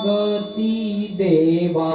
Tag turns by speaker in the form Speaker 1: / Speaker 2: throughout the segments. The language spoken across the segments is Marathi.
Speaker 1: मागती देवा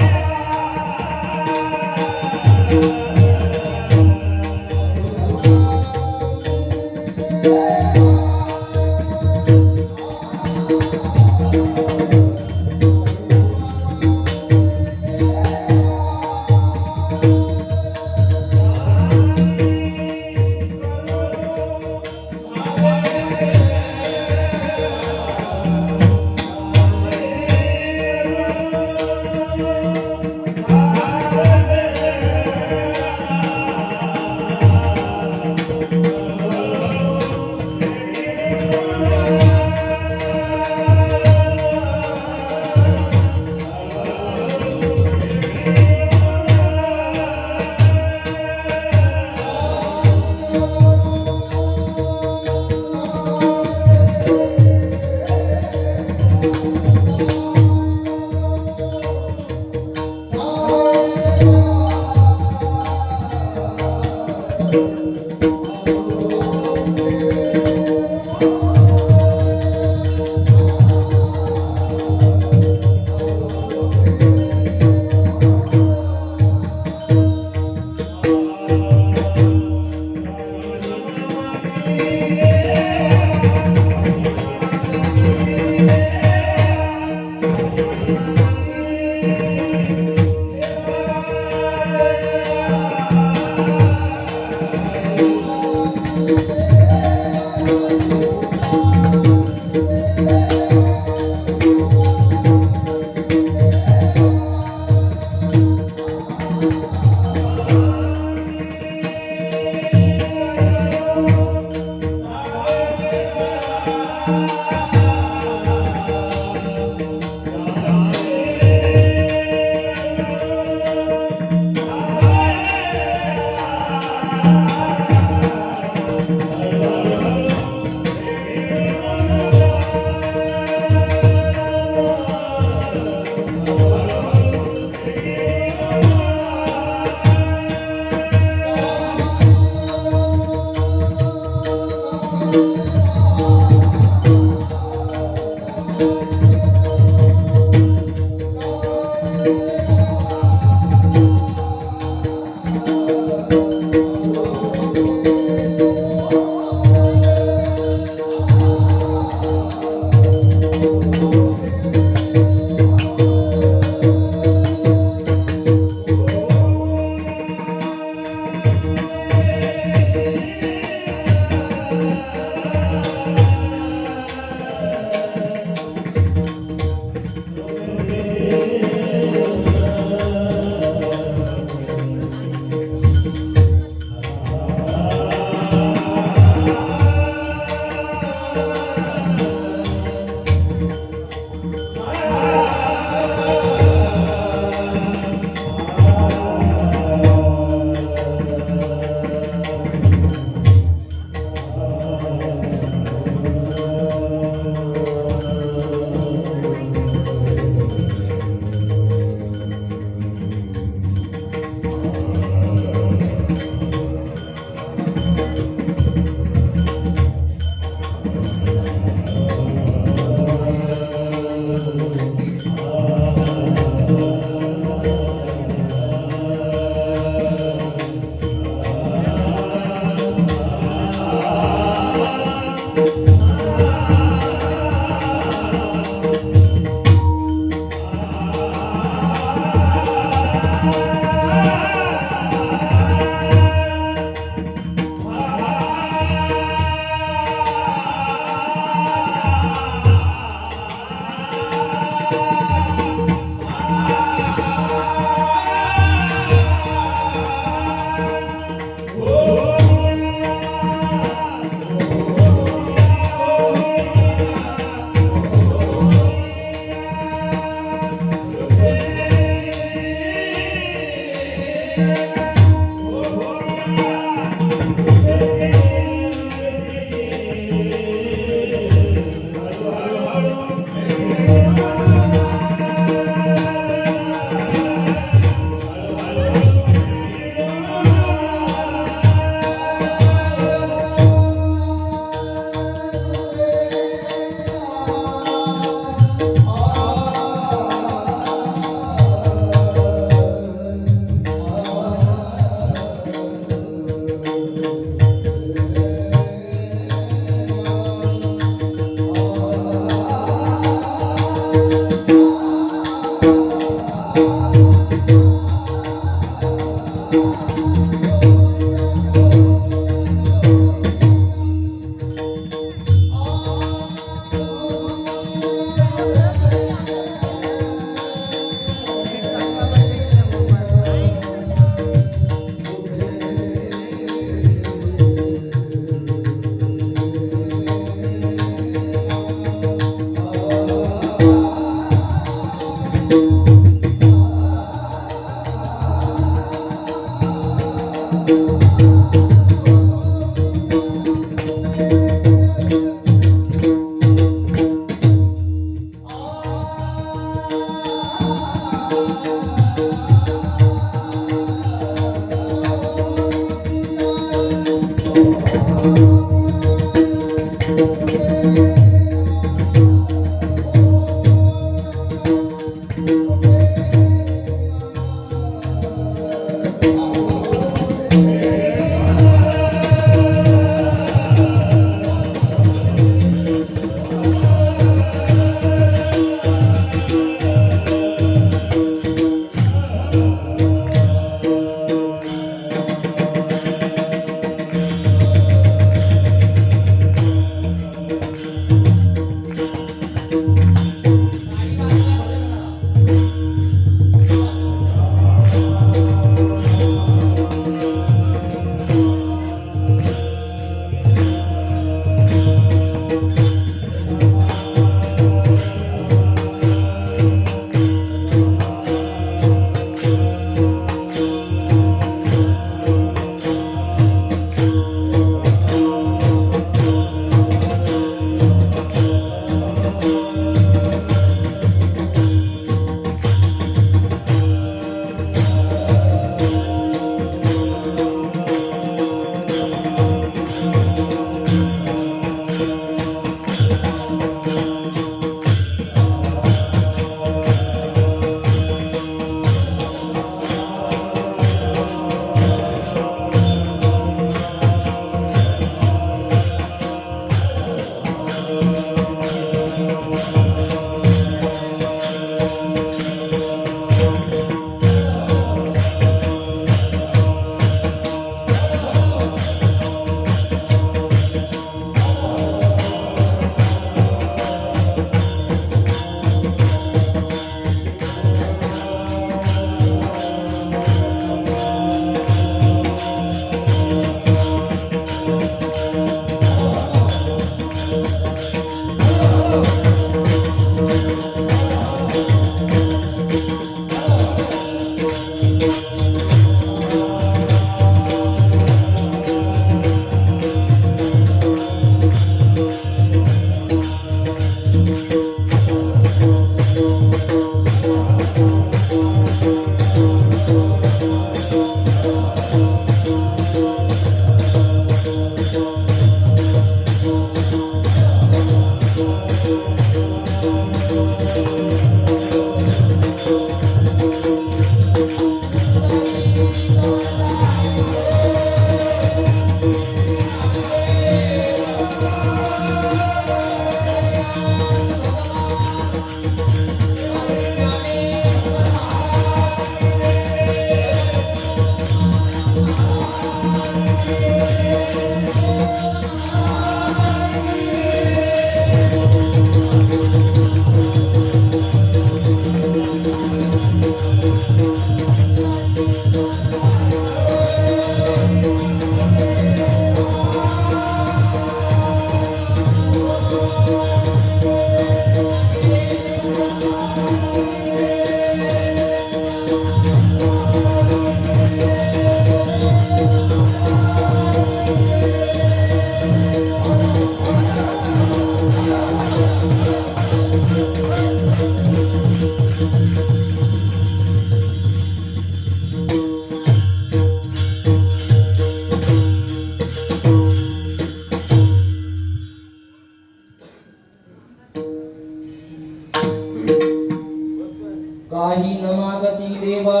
Speaker 1: काही न मागती देवा,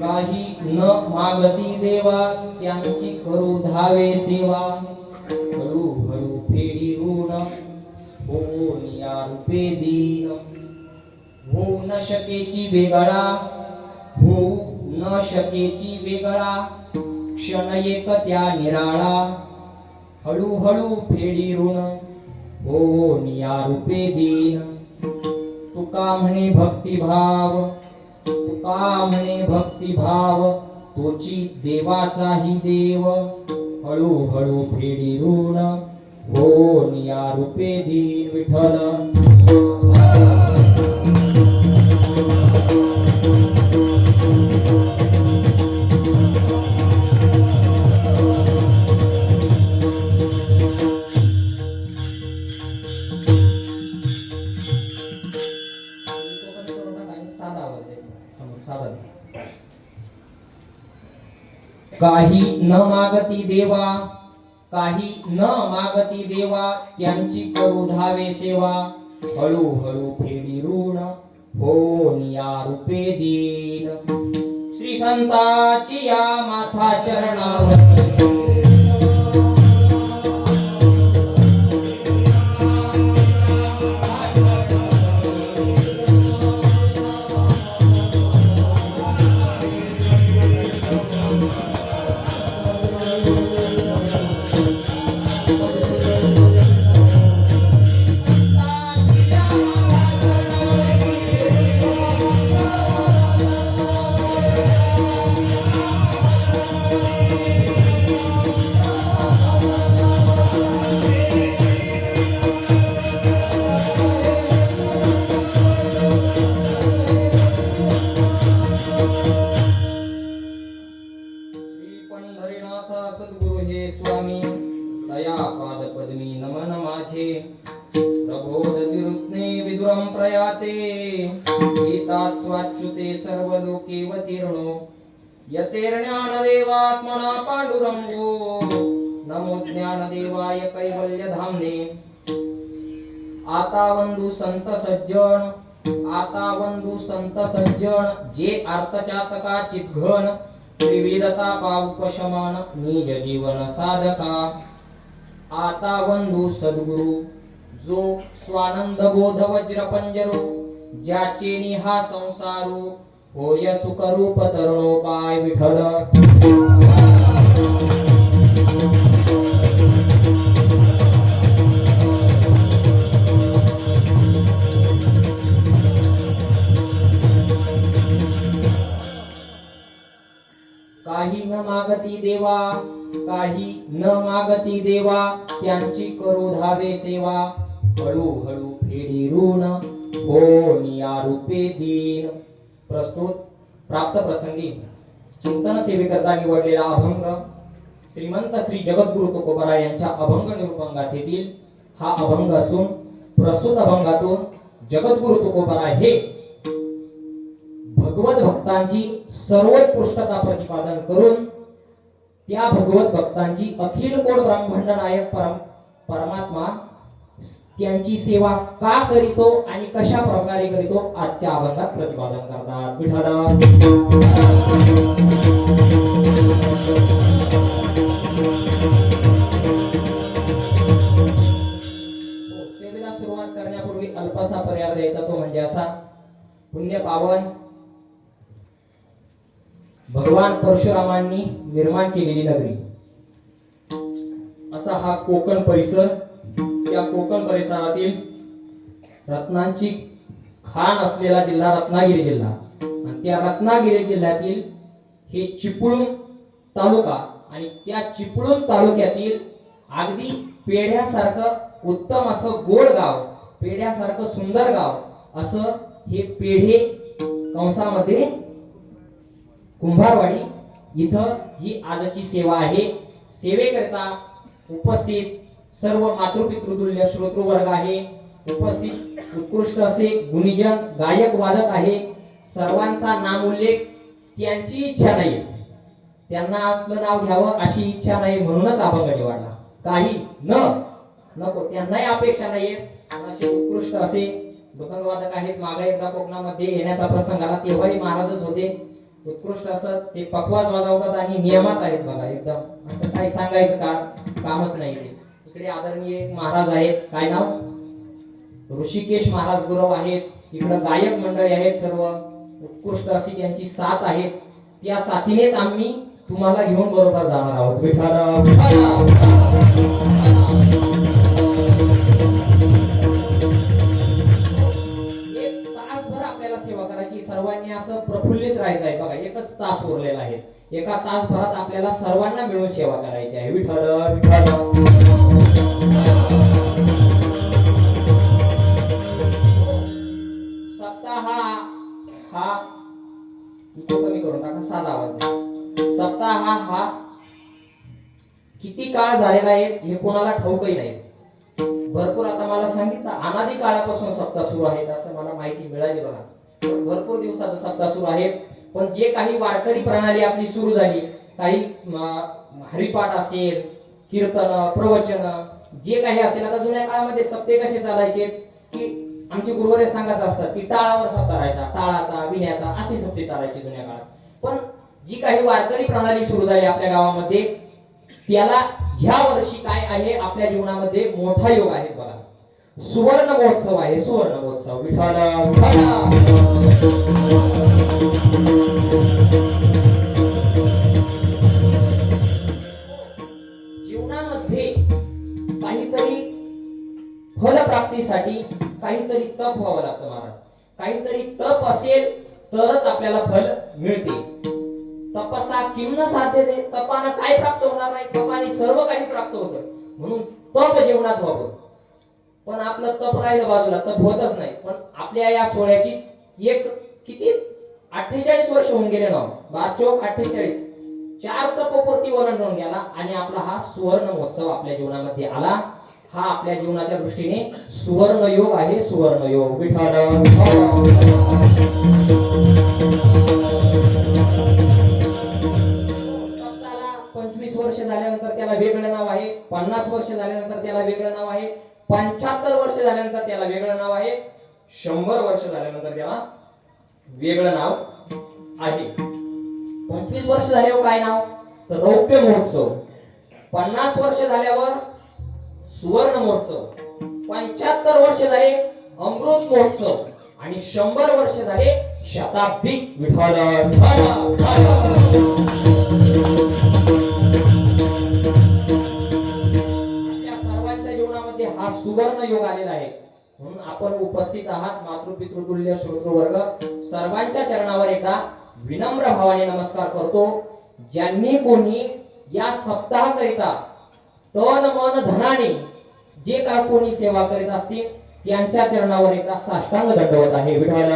Speaker 1: काही न मागती देवा, त्यांची करू धावे सेवा. हळू हळू फेडी ऋण, होऊन या रूपे दीन. होऊ न शकेची वेगळा, होऊ न शकेची वेगळा, क्षण एक त्या निराळा. हळू हळू फेडी ऋण, होऊन या रूपे दीन. तुका म्हणे भक्तिभाव, तुका म्हणे भक्तिभाव, तोची देवाचाही देव. हळू हळू फेडी ऋण, होऊन या रूपे दीन. विठ्ठल काही न मागती देवा, काही न मागती देवा त्यांची करू धावे सेवा हळू हळू फेडी ऋण होऊन या रूपे दीन श्री संताची या माथा चरणावरती सद्गुरु हे स्वामी दया पाद पद्मी नमन माझे प्रबोध विरुत्ने विदुरम प्रयाते गीतात स्वाच्युते सर्व लोकेवतीर्णो यतेर्ज्ञान देवात्मना पांडुरंगो नमो ज्ञान देवाय कैवल्य धामने आता वंदू संत सज्जन जे अर्थचातका चितघन त्रिविधता पावपशमन निज जीवन साधका आता वंदू सद्गुरु जो स्वानंद बोध वज्र पंजरो ज्याचे निहा संसारू होय सुखरूप तरुणोपाय विठ्ठल काही न मागती देवा काही न मागती देवा त्यांची करू धावे सेवा हळू हळू फेडी ऋण होऊन या रूपे दीन प्रस्तुत प्राप्त प्रसंगी चिंतन सेवेकरता निवडलेला अभंग श्रीमंत श्री जगद्गुरु तुकोबरा यांच्या अभंग निरूपंगातील हा अभंग असून प्रस्तुत अभंगातून जगद्गुरु तुकोबरा हे भगवत भक्तांची सर्वोत्कृष्टता प्रतिपादन करून त्या भगवत भक्तांची अखिल कोट ब्रह्मांड नायक परमात्मा त्यांची सेवा का करीतो आणि कशा प्रकारे करीतो आजच्या अभंगात प्रतिपादन करतात विठ्ठल सेवेला सुरुवात करण्यापूर्वी अल्पसा पर्याय द्यायचा तो म्हणजे असा पुण्य पावन भगवान परशुरामांनी निर्माण केलेली नगरी असा हा कोकण परिसर त्या कोकण परिसरातील रत्नांची खाण असलेला जिल्हा रत्नागिरी जिल्हा आणि त्या रत्नागिरी जिल्ह्यातील हे चिपळूण तालुका आणि त्या चिपळूण तालुक्यातील अगदी पेढ्यासारखं उत्तम असं गोड गाव पेढ्यासारखं सुंदर गाव असं हे पेढे कंसामध्ये कुंभारवाडी इथं ही आजची सेवा आहे सेवेकरता उपस्थित सर्व मातृपितृतुल्य श्रोतृवर्ग आहे उपस्थित उत्कृष्ट असे गुणीजन गायक वादक आहे सर्वांचा नामोल्लेख त्यांची इच्छा नाही त्यांना आपलं नाव घ्यावं अशी इच्छा नाही म्हणूनच अभंग निवडला काही नको त्यांनाही अपेक्षा नाहीये असे उत्कृष्ट असे मृदंग वादक आहेत मागे एकदा कोकणामध्ये येण्याचा प्रसंग आला तेव्हाही महाराजच होते उत्कृष्ट असं ते पखवाज वाजवतात आणि नियमात आहेत बघा एकदम असं काही सांगायचं कामच नाही ते इकडे आदरणीय महाराज आहेत काय नाव ऋषिकेश महाराज गुरव आहेत इकडे गायक मंडळी आहेत सर्व उत्कृष्ट अशी त्यांची साथ आहे त्या साथीनेच आम्ही तुम्हाला घेऊन बरोबर जाणार आहोत विठ्ठल एक तासभर आपल्याला सेवा करायची सर्वांनी असं प्रफुल्लित राहायचं आहे बघा एकच तास उरलेला आहे एका तासभरात आपल्याला सर्वांना मिळून सेवा करायची आहे विठ्ठल सप्ताह हा कमी करून टाका साधा आवाज सप्ताह हा किती काळ झालेला आहे हे कोणाला ठाऊकही नाही भरपूर आता मला सांगितलं अनादी काळापासून सप्ताह सुरू आहेत असं मला माहिती मिळाली बघा भरपूर दिवसाचा सप्ताह सुरू आहे पण जे काही वारकरी प्रणाली आपली सुरू झाली काही हरिपाठ असेल कीर्तन, प्रवचन जे काही असेल. आता जुन्या काळामध्ये सप्ते कसे चालायचे की आमचे गुरुवर्य सांगत असतात की टाळावर सप्ताह राहायचा, टाळाचा विण्याचा असे सप्ते चालायचे जुन्या काळात. पण जी काही वारकरी प्रणाली सुरू झाली आपल्या गावामध्ये त्याला ह्या वर्षी काय आहे आपल्या जीवनामध्ये मोठा योग आहे बघा. सुवर्ण महोत्सव आहे, सुवर्ण महोत्सव. विठ्ठल जीवनामध्ये काहीतरी फलप्राप्तीसाठी काहीतरी तप व्हावं लागतं महाराज. काहीतरी तप असेल तरच आपल्याला फल मिळते. तपसा किम न साध्यते, तपानं काय प्राप्त होणार नाही, तपाने सर्व काही प्राप्त होतं. म्हणून तप जीवनात व्हावं. पण आपलं तप राहिलं बाजूला, तप होतच नाही. पण आपल्या या सोहळ्याची एक किती 48 वर्ष होऊन गेले ना, 12-48 4 तपोपूर्ती ओलांडून गेला आणि आपला हा सुवर्ण महोत्सव आपल्या जीवनामध्ये आला. हा आपल्या जीवनाच्या दृष्टीने सुवर्ण योग आहे, सुवर्ण योग. विठ्ठल 25 वर्ष झाल्यानंतर त्याला वेगळं नाव आहे, 50 वर्ष झाल्यानंतर त्याला वेगळं नाव आहे, 75 वर्ष झाल्यानंतर त्याला वेगळं नाव आहे, 100 वर्ष झाल्यानंतर त्याला वेगळं नाव आहे. 25 वर्ष झाल्यावर काय नाव तर रौप्य महोत्सव, 50 वर्ष झाल्यावर सुवर्ण महोत्सव, 75 वर्ष झाले अमृत महोत्सव आणि 100 वर्ष झाले शताब्दी. विठ्ठल सर्वांच्या जीवनामध्ये हा सुवर्ण योग आलेला आहे. म्हणून आपण उपस्थित आहात मातृपितृतुल्य श्रोतृवर्ग, सर्वांच्या चरणावर एकदा विनम्र भावाने नमस्कार करतो. ज्यांनी कोणी या सप्ताहाकरिता तन मन धनाने जे का कोणी सेवा करीत असतील त्यांच्या चरणावर एकदा साष्टांग दंडवत आहे. विठ्ठल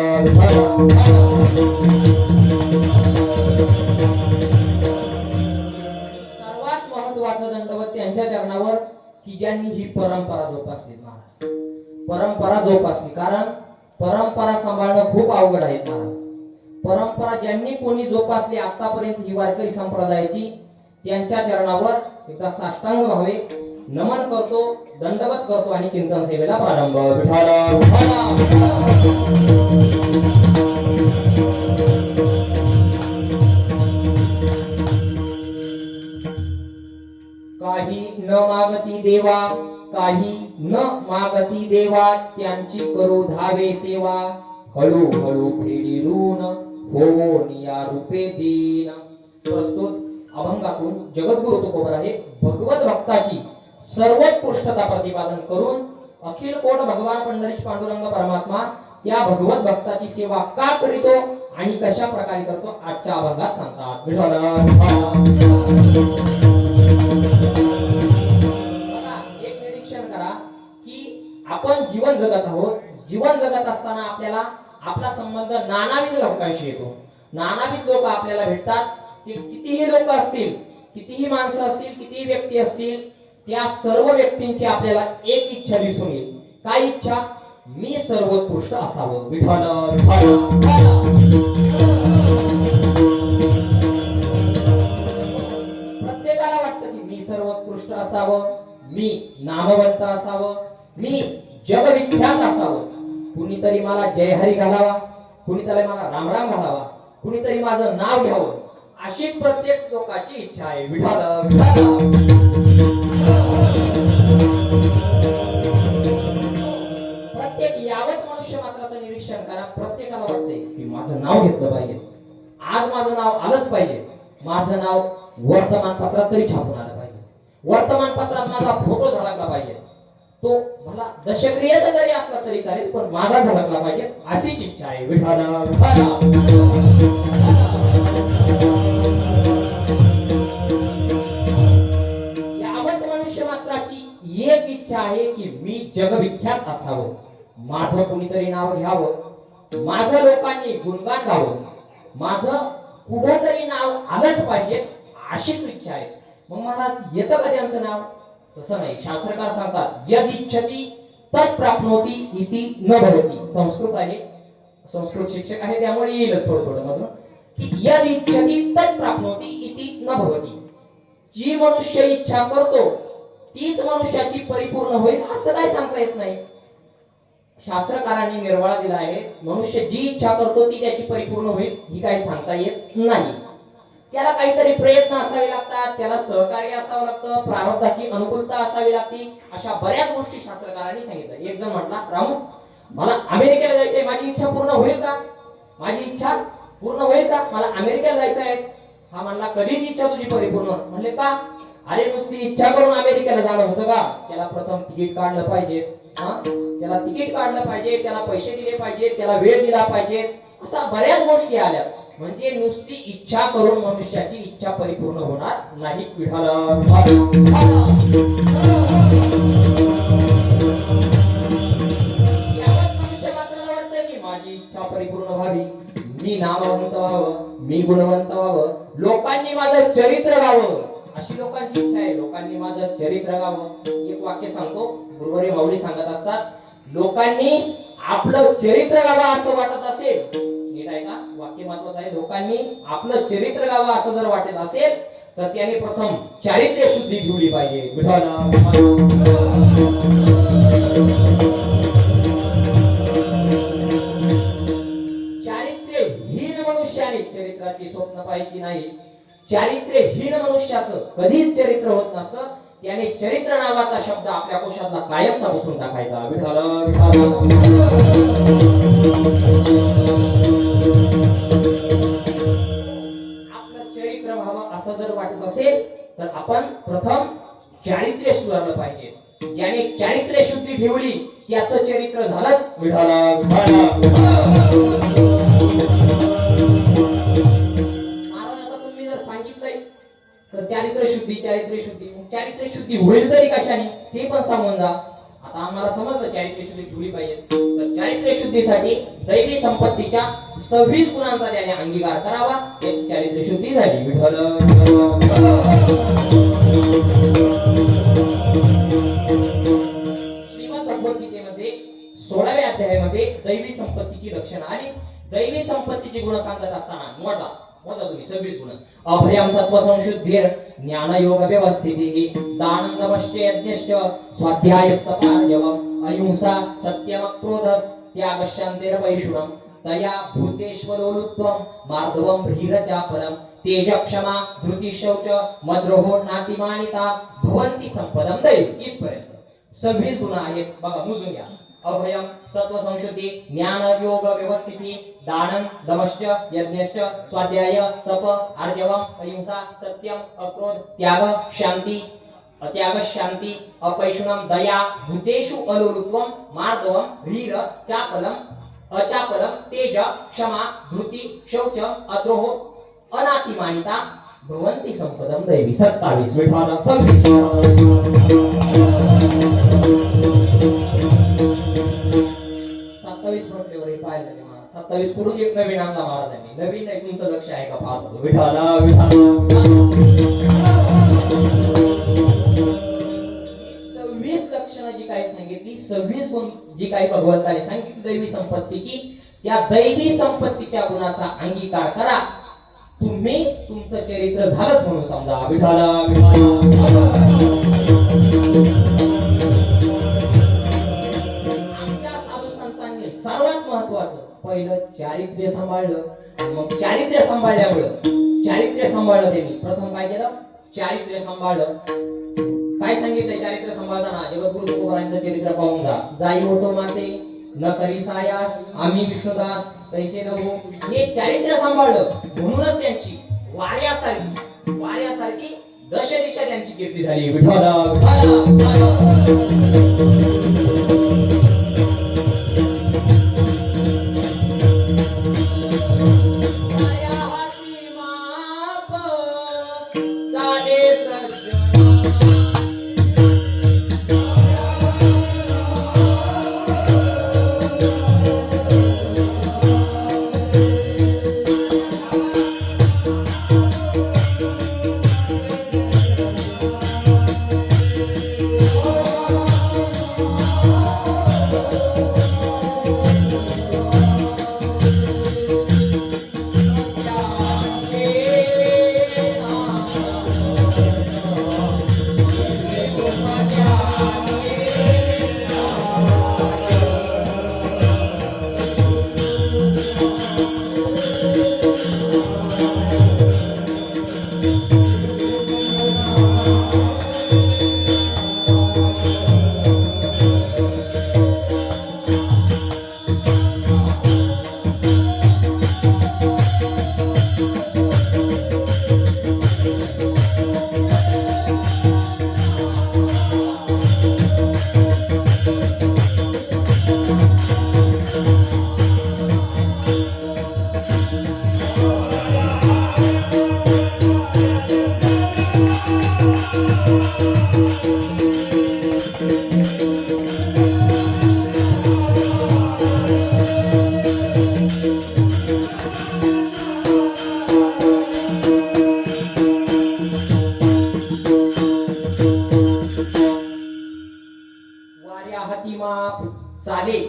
Speaker 1: सर्वात महत्वाचं दंडवत त्यांच्या चरणावर की ज्यांनी ही परंपरा जोपासली महाराज. परंपरा जोपासली, कारण परंपरा सांभाळणं खूप अवघड आहे महाराज. परंपरा ज्यांनी कोणी जोपासली आतापर्यंत ही वारकरी संप्रदायाची, त्यांच्या चरणावर एकदा साष्टांग भावे नमन करतो, दंडवत करतो आणि चिंतन सेवेला प्रारंभ. विठ्ठल काही न मागती देवा, काही न मागती देवा, त्यांची करू धावे सेवा. हळू हळू फेडी ऋण होवो निया रूपे दीन. प्रस्तुत अभंगातून जगद्गुरु तुकोबर आहे भगवत भक्ताची सर्वोत्कृष्टता प्रतिपादन करून अखिल कोट भगवान पंढरीश पांडुरंग परमात्मा त्या भगवत भक्ताची सेवा का करीतो आणि कशा प्रकारे करतो आजच्या अभंगात सांगतात. एक निरीक्षण करा की आपण जीवन जगत आहोत. जीवन जगत असताना आपल्याला आपला संबंध नानाविध लोकांशी येतो. नानाविध लोक आपल्याला भेटतात. ते कितीही लोक असतील, कितीही माणसं असतील, कितीही व्यक्ती असतील, त्या सर्व व्यक्तींची आपल्याला एक इच्छा दिसून येईल. काय इच्छा? मी सर्वोत्कृष्ट असावं. विठ्ठल प्रत्येकाला वाटतं की मी सर्वोत्कृष्ट असावं, मी नामवंत असावं, मी जगविख्यात असावं. कुणीतरी मला जय हरी घालावा, कुणीतरी मला रामराम घालावा, कुणीतरी माझं नाव घ्यावं, अशी प्रत्येक लोकांची इच्छा आहे. प्रत्येक यावत मनुष्य मात्राचं निरीक्षण करा. प्रत्येकाला वाटतंय की माझं नाव घेतलं पाहिजे, आज माझं नाव आलंच पाहिजे, माझं नाव वर्तमानपत्रात तरी छापून आलं पाहिजे, वर्तमानपत्रात माझा फोटो झळकला पाहिजे. तो मला दशक्रियेचा जरी असला तरी चालेल, पण माझा झळकला पाहिजे अशीच इच्छा आहे. विठ्ठल यावत मनुष्य मात्राची एक इच्छा आहे की मी जगविख्यात असावं, माझं कुणीतरी नाव घ्यावं, माझं लोकांनी गुणगान गावं, माझं कुठंतरी नाव आलंच पाहिजे अशीच इच्छा आहे. मग महाराज येतं का त्यांचं नाव? तसं नाही. शास्त्रकार सांगतात यद इच्छति तत् प्राप्नोति इति न भवति. संस्कृत आहे, संस्कृत शिक्षक आहे त्यामुळे येईलच थोडं थोडं मधून की यद इच्छति तत् प्राप्नोति इति न भवति. जी मनुष्य इच्छा करतो तीच मनुष्याची परिपूर्ण होईल असं काय सांगता येत नाही. शास्त्रकारांनी निर्वाळा दिला आहे, मनुष्य जी इच्छा करतो ती त्याची परिपूर्ण होईल ही काही सांगता येत नाही. त्याला काहीतरी प्रयत्न असावे लागतात, त्याला सहकार्य असावं लागतं, प्रारब्धाची अनुकूलता असावी लागते. अशा बऱ्याच गोष्टी शास्त्रकारांनी सांगितलं. एक जण म्हटला, रामू मला अमेरिकेला जायचंय, माझी इच्छा पूर्ण होईल का? माझी इच्छा पूर्ण होईल का? मला अमेरिकेला जायचं आहे. हा म्हणला, कधीच इच्छा तुझी परिपूर्ण होणार. म्हणले का? अरे नुसती इच्छा करून अमेरिकेला जाणं होतं का? त्याला प्रथम तिकीट काढलं पाहिजे, त्याला तिकीट काढलं पाहिजे, त्याला पैसे दिले पाहिजे, त्याला वेळ दिला पाहिजे. अशा बऱ्याच गोष्टी आल्या. म्हणजे नुसती इच्छा करून मनुष्याची इच्छा परिपूर्ण होणार नाही. मनुष्य मात्र वाटतं की माझी इच्छा परिपूर्ण व्हावी, मी नामवंत व्हावं, मी गुणवंत व्हावं, लोकांनी माझं चरित्र गावं, अशी लोकांची इच्छा आहे. लोकांनी माझं चरित्र गावं. एक वाक्य सांगतो, गुरुवारी माऊली सांगत असतात, लोकांनी आपलं चरित्र गावं असं वाटत असेल, नीट आहे का? वाक्य महत्वाचं आहे. लोकांनी आपलं चरित्र गावं असं जर वाटत असेल तर त्याने प्रथम चारित्र्य शुद्धी ठेवली पाहिजे. चारित्र्यहीन मनुष्याने चरित्राची स्वप्न पाहायची नाही. चारित्र्यहीन मनुष्याचं कधीच चरित्र होत नसतं. त्याने चरित्र नावाचा शब्द आपल्या कोशातला कायमचा पुसून टाकायचा. विठ्ठल आपलं चरित्र व्हावं असं जर वाटत असेल तर आपण प्रथम चारित्र्य सुधारलं पाहिजे. ज्याने चारित्र्य शुद्धी ठेवली त्याचं चरित्र झालंच. विठ्ठल तर चारित्र्य शुद्धी होईल तरी कशाने ते पण सांगून जा. आता आम्हाला समजलं चारित्र्य शुद्धी ठेवली पाहिजे. तर चारित्र्य शुद्धीसाठी दैवी संपत्तीच्या 26 गुणांचा त्याने अंगीकार करावा, त्याची चारित्र्य शुद्धी झाली. विठ्ठल श्रीमद भगवद्गीतेमध्ये 16व्या अध्यायामध्ये दैवी संपत्तीची लक्षणं आणि दैवी संपत्तीची गुण सांगत असताना मोजा तुम्ही 26 गुण. अभयम सत्व संशुद्धीर ज्ञान योग व्यवस्थितिः दानंदमश्च यज्ञश्च स्वाध्यायस्तपार्जवम् अहिंसा सत्यम क्रोधस् त्याग शान्तिर्वैषुणम् दया भूतेष्वलोलुत्वम् मार्दवम् ह्रीरचापलम् तेज क्षमा धृती शौच मद्रोहो नातिमानिता भवन्ति संपदम् दैव. इथपर्यंत 26 गुण आहेत. बघा मोजून घ्या. अभयम सत्व संशुद्धी ज्ञान योग व्यवस्थिती दानं दमश्च यज्ञश्च स्वाध्याय तप आर्जवम अहिंसा सत्यम अक्रोध त्याग शांती त्याग शांती अपैशुनम दया भूतेषु अलोलुत्वम मार्दवम ह्रीर चापलम अचापलम तेज क्षमा धृती शौच अद्रोह अनातिमानिता भवन्ति संपदम दैवी. 27 विठ्ठल 27 म्हटल्यावर हे पाहिलं नाही मला. 27 कुठून एक नवीन आणला महाराजांनी. नवीन नाही, तुमचं लक्ष आहे का पाहतो. विठ्ठल 26 लक्षणं जी काही सांगितली, 26 गुण जी काही भगवंताने सांगितली दैवी संपत्तीची, त्या दैवी संपत्तीच्या गुणाचा अंगीकार करा. तुम्ही तुमचं चरित्र झालंच म्हणून समजा. विठ्ठल आमच्या साधू संतांनी सर्वात महत्वाचं पहिलं चारित्र्य सांभाळलं. मग चारित्र्य सांभाळल्यामुळं त्यांनी प्रथम काय केलं? चारित्र्य सांभाळलं. काय सांगितलंय चारित्र्य सांभाळताना? जगद्गुरु तुकोबारायांचं चरित्र पाहून जा. जाई होतो माते न करी सायास आम्ही विष्णुदास तैसे नवो. हे चारित्र्य सांभाळलं म्हणूनच त्यांची वाऱ्यासारखी दश दिशा त्यांची कीर्ती झाली. विठ्ठल हाती माप चाले.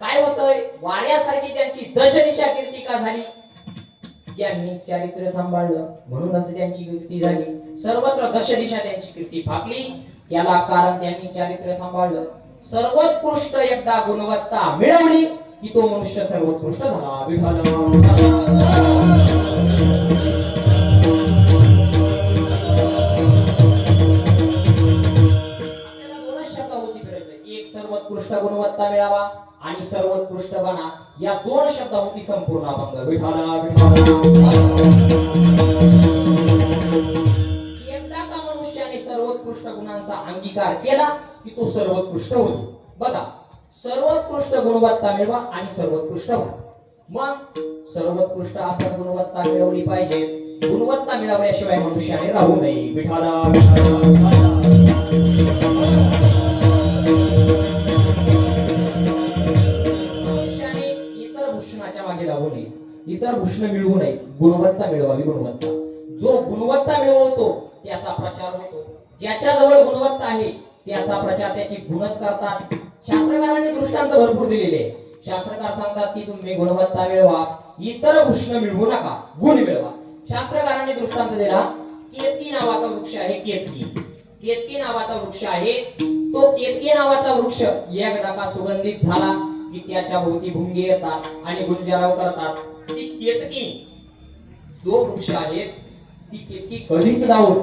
Speaker 1: काय होतंय, वाऱ्यासारखी त्यांची दशदिशा कीर्ती का झाली? त्यांनी चारित्र्य सांभाळलं म्हणूनच त्यांची कीर्ती झाली. सर्वत्र दशदिशा त्यांची कीर्ती फाकली. याला कारण त्यांनी चारित्र्य सांभाळलं. सर्वोत्कृष्ट एकदा गुणवत्ता मिळवली की तो मनुष्य सर्वोत्कृष्ट झाला. विठ्ठल एक सर्वोत्कृष्ट गुणवत्ता मिळावा आणि सर्वोत्कृष्ट बना, या दोन शब्दावरती संपूर्ण अभंग. विठ्ठल एकदा का मनुष्याने सर्वोत्कृष्ट गुणांचा अंगीकार केला की तो सर्वोत्कृष्ट होतो. बघा, सर्वोत्कृष्ट गुणवत्ता मिळवा आणि सर्वोत्कृष्ट व्हा. मग सर्वोत्कृष्ट आपण गुणवत्ता मिळवली पाहिजे. गुणवत्ता मिळवल्याशिवाय मनुष्याने राहू नये. विठ्ठल इतर भूषणाच्या मागे लागू नये, इतर भूषण मिळवू नये, गुणवत्ता मिळवावी. गुणवत्ता, जो गुणवत्ता मिळवतो त्याचा प्रचार होतो. ज्याच्या जवळ गुणवत्ता आहे त्याचा प्रचार त्याची गुणच करतात. शास्त्रकारांनी दृष्टांत भरपूर दिलेले आहे. शास्त्रकार सांगतात की तुम्ही गुणवत्ता मिळवा, इतर भूषण मिळवू नका, गुण मिळवा. शास्त्रकारांनी दृष्टांत दिला. केतकी नावाचा वृक्ष आहे. केतकी नावाचा वृक्ष आहे. तो केतकी नावाचा वृक्ष एकदा का सुगंधित झाला की त्याच्या भोवती भुंगे येतात आणि गुंजाराव करतात. ती केतकी जो वृक्ष आहे ती केतकी कधीच जाऊन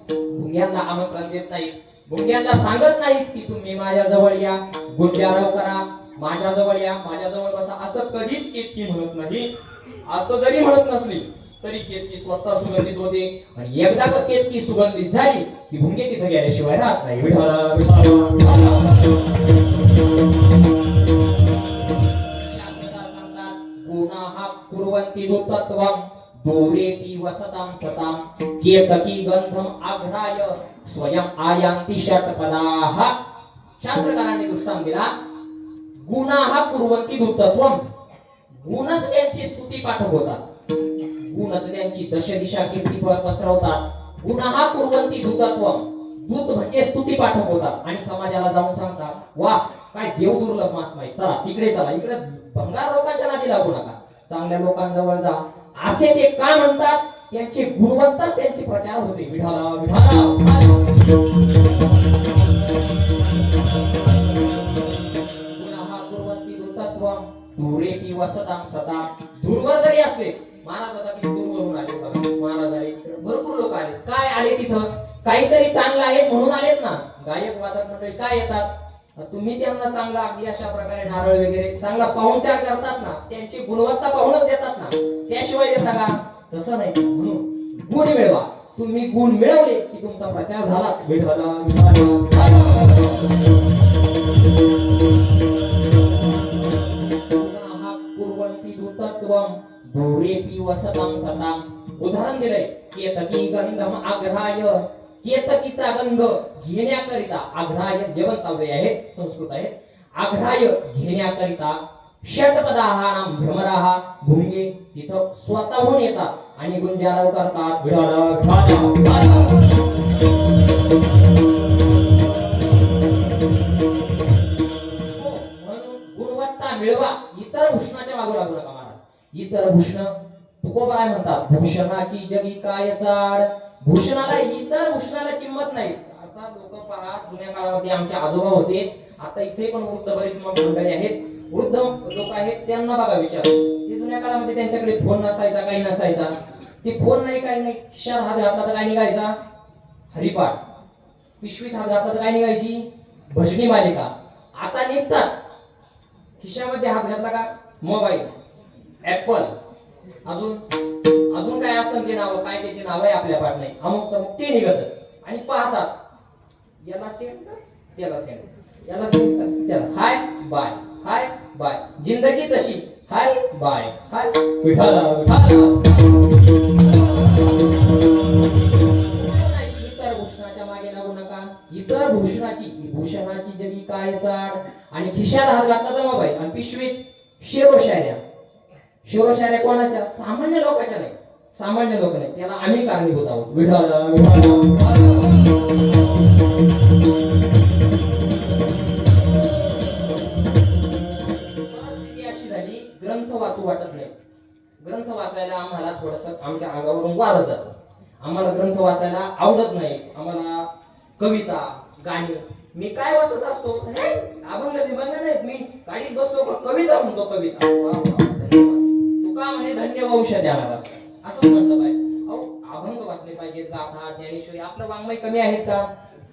Speaker 1: भुंग्यांना आमंत्रण देत नाही. भुंग्यांना सांगत नाहीत की तुम्ही माझ्या जवळ या, गुंजाराव करा, माझ्या जवळ या, माझ्या जवळ बसा, असं कधीच केतकी म्हणत नाही. असं जरी म्हणत नसली तरी केतकी स्वतः सुगंधित होते आणि एकदा का केतकी सुगंधित झाली की भुंगे तिथे गेल्याशिवाय राहत नाही. गुणाः कुर्वन्ति दुत्तत्वं दूरेति वसतां सतां केतकी गंधम आघ्राय स्वयं आयांती षट्पदाः. शास्त्रकारांनी दृष्टांत दिला. गुणाः कुर्वन्ति दुत्तत्वं, गुणच त्यांची स्तुती पाठक होतात, गुणच त्यांची दशदिशा कीर्ती पसरवतात. गुणाः कुर्वन्ति दुत्तत्वं, दूत म्हणजे स्तुती पाठक होतात आणि समाजाला जाऊन सांगतात, वा काय देव दुर्लभ महात्मा आहे, चला तिकडे चला, इकडे भंगार लोकांच्या नादी लागू नका, चांगल्या लोकांजवळ जा. असे ते का म्हणतात? त्यांची गुणवत्ताच त्यांची प्रचार होते. विठाला विठाला गुणाः कुर्वन्ति दुत्तत्वं दूरेपि वसतां सतां. दूरवर जरी असले, महाराज आता किती दूरवरून आले बघा, महाराज आले, भरपूर लोक आले. काय आले तिथं? काहीतरी चांगलं आहे म्हणून आलेत ना. गायक वादक मंडळी काय येतात, तुम्ही त्यांना चांगला अगदी अशा प्रकारे नारळ वगैरे चांगला पाहुणचार करतात ना, त्यांची गुणवत्ता पाहूनच देतात ना, त्याशिवाय देता का? तसं नाही. म्हणून गुण मिळवा. तुम्ही गुण मिळवले की तुमचा प्रचार झाला. दूरेपि वसतां सतां. उदाहरण दिलंय. केतकी गंधम आग्रहाय, केतकीचा गंध घेण्याकरिता, आग्रहाय जवंतव्य आहे, संस्कृत आहे. आग्रहाय घेण्याकरिता षटपदाः नाम भ्रमराः भुंगे तिथं स्वतःहून येतात आणि गुंजाराव करतात. म्हणून गुणवत्ता मिळवा, इतर भूषणाच्या मागे लागू नका महाराज. इतर भूषण तुकोबराय म्हणतात, भूषणाची जगी काय चाड. भूषणाला, इतर भूषणाला किंमत नाही. आता लोक पहा, जुन्या काळामध्ये आमचे आजोबा होते, आता इथे पण वृद्ध बरीच मंडळी आहेत, वृद्ध लोक आहेत, त्यांना बघा विचार. ते जुन्या काळामध्ये त्यांच्याकडे फोन नसायचा, काही नसायचा. ते फोन नाही, काही नाही, खिशात हात घातला तर काय निघायचा? हरिपाठ. पिशवीत हात घातला तर काय निघायची? भजनी मालिका. आता निघतात, खिशामध्ये हात घातला का मोबाईल, ऍपल, अजून काय असं ते नाव, काय त्याचे नाव आहे आपल्या पाठ नाही, अमुक तमुक, ते निघत आणि पाहतात, याला सेंड कर, त्याला सेंड, याला सेंड कर, त्याला हाय बाय, हाय बाय. जिंदगी तशी, हाय बाय, हाय विठाला विठाला. इतर भूषणाच्या मागे लागू नका. इतर भूषणाची जगी काय चाड. आणि खिशात हात घातला तर मोबाईल आणि पिशवीत शेरोशायऱ्या. शेरोशायऱ्या कोणाच्या? सामान्य लोकांच्या नाही, सामान्य लोक नाही, त्याला आम्ही कारणीभूत आहोत. विठाला विठाला. ग्रंथ वाचू वाटत नाही. ग्रंथ वाचायला आम्हाला थोडस आमच्या अंगावरून वारं जातं. आम्हाला ग्रंथ वाचायला आवडत नाही. आम्हाला कविता, गाणी, मी काय वाचत असतो, अभंग निबंध नाही, मी गाडीत बसतो कविता म्हणतो, कविता. तुका म्हणे धन्य वंश द्यावा, असं म्हटलं पाहिजे. अहो, अभंग वाचले पाहिजेत, गाथा, ज्ञानेश्वरी. आपलं वाङ्मय कमी आहेत का?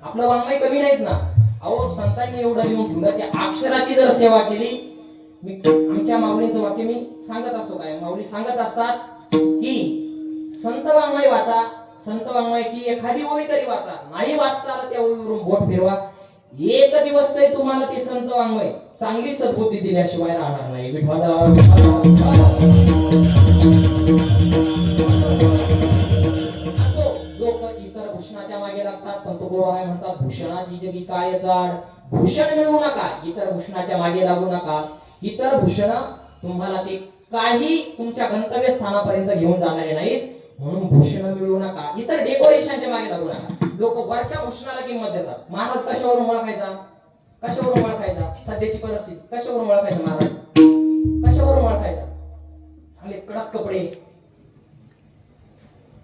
Speaker 1: आपलं वाङ्मय कमी नाहीत ना. अहो, संतांनी एवढं लिहून ठेवलं, त्या अक्षराची जर सेवा केली. मी आमच्या माऊलींचं वाक्य मी सांगत असतो. काय माऊली सांगत असतात की संत वाङ्मय वाचा, संत वाङ्मयाची एखादी ओवी तरी वाचा. नाही वाचता आलं त्या ओवीवरून बोट फिरवा. एक दिवस तरी तुम्हाला ते संत वाङ्मय चांगली सद्बुद्धी दिल्याशिवाय राहणार नाही. विठ्ठल लोक इतर भूषणाच्या मागे लागतात, पण तुकोबाराय म्हणतात भूषणाची जगी काय जाड. भूषण मिळवू नका, इतर भूषणाच्या मागे लागू नका. इतर भूषण तुम्हाला ते काही तुमच्या गंतव्य स्थानापर्यंत घेऊन जाणारे नाहीत. म्हणून भूषण मिळवू नका, इतर डेकोरेशनच्या मागे लागू नका. लोक वरच्या भूषणाला किंमत देतात. महाराज कशावरून ओळखायचा? कशावरून ओळखायचा? सध्याची परिस्थिती कशावरून ओळखायचा? महाराज कशावरून ओळखायचा? चांगले कडक कपडे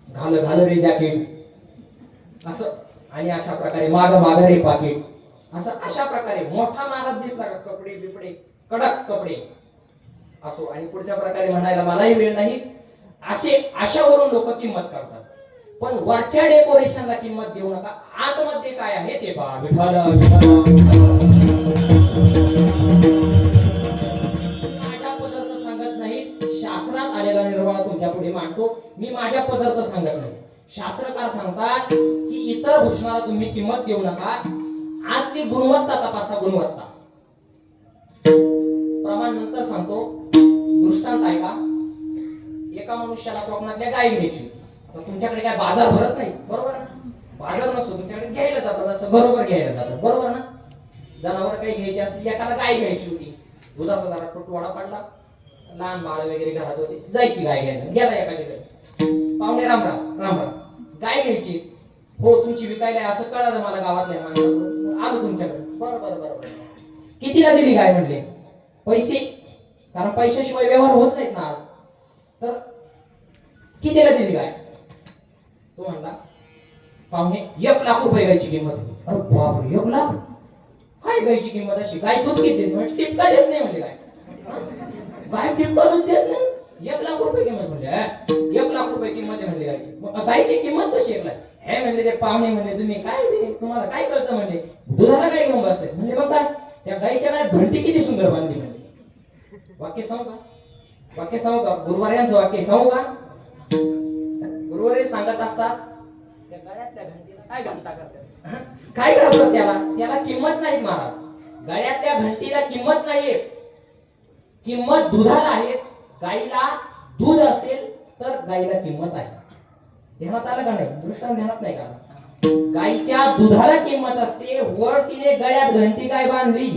Speaker 1: घाल घाल रे जॅकेट असं, आणि अशा प्रकारे माग रे पाकिट असं, अशा प्रकारे मोठा महाराज दिसला का कपडे बिपडे कडक कपडे असो. आणि पुढच्या प्रकारे म्हणायला मलाही वेळ नाही. अशावरून लोक किंमत करतात. पण वरच्या डेकोरेशनला किंमत देऊ नका. आतमध्ये काय आहे ते पहा. विठ्ठल माझ्या पदरचं सांगत नाही, शास्त्रात आलेला निर्वाळा तुमच्या पुढे मांडतो. मी माझ्या पदरचं सांगत नाही. शास्त्रकार सांगतात की इतर भूषणाला तुम्ही किंमत देऊ नका. आतली गुणवत्ता तपासा. गुणवत्ता प्रमाण नंतर सांगतो. दृष्टांत आहे का? एका मनुष्याला कोकणातल्या गाय घ्यायची. आता तुमच्याकडे काय बाजार भरत नाही, बरोबर ना? बाजार नसतो तुमच्याकडे, घ्यायला जातात असं, बरोबर घ्यायला जातात, बरोबर ना? जनावर काही घ्यायची असली, एकाला गाय घ्यायची होती. दुधाचा जरा टोटवाडा पडला, लहान बाळ वगैरे घरात होते, जायची गाय घ्यायला. गेला एखाद्याकडे, पाहुणे राम राम राम राम, गाय घ्यायची हो तुमची विकायला असं कळलं मला गावातल्या माणसाला. आलो तुमच्याकडे, बरोबर बरोबर. कितीला दिली गाय म्हणले? पैसे, कारण पैशाशिवाय व्यवहार होत नाहीत ना आज. तर कितीला दिली गाय? तो म्हणला पाहुणे 1 लाख रुपये गायची किंमत. अरे बापरे, 1 लाख? काय गायची किंमत अशी? गाय दूध किती देत? म्हणजे टिपका देत नाही म्हणजे गाय. गाय टिपका दूध देत नाही. 1 लाख रुपये किंमत म्हणजे 1 लाख रुपये किंमत आहे म्हणले गायची. गायची किंमत कशी 1 लाख? हे म्हणले ते पाहुणे म्हणले तुम्ही काय ते तुम्हाला काय कळतं म्हणले, दुधाला काय घेऊन बसले म्हणले. मग काय त्या गायच्या काय घंटी किती सुंदर बांधली म्हणजे. वाक्य सांगू का? वाक्य सांगू का? गुरुवार्यांचं वाक्य सांगू का? गुरुवारी सांगत असतात त्या गळ्यातल्या घंटीला काय घंटा करतात? काय करतात त्याला किंमत नाही महाराज. गळ्यातल्या घंटीला किंमत नाहीये. किंमत दुधाला आहे. गाईला दूध असेल तर गाईला किंमत आहे. ध्यानात आलं का नाही? दृष्टांत ध्यानात नाही का? गाईच्या दुधाला किंमत असते. वर तिने गळ्यात घंटी काय बांधली,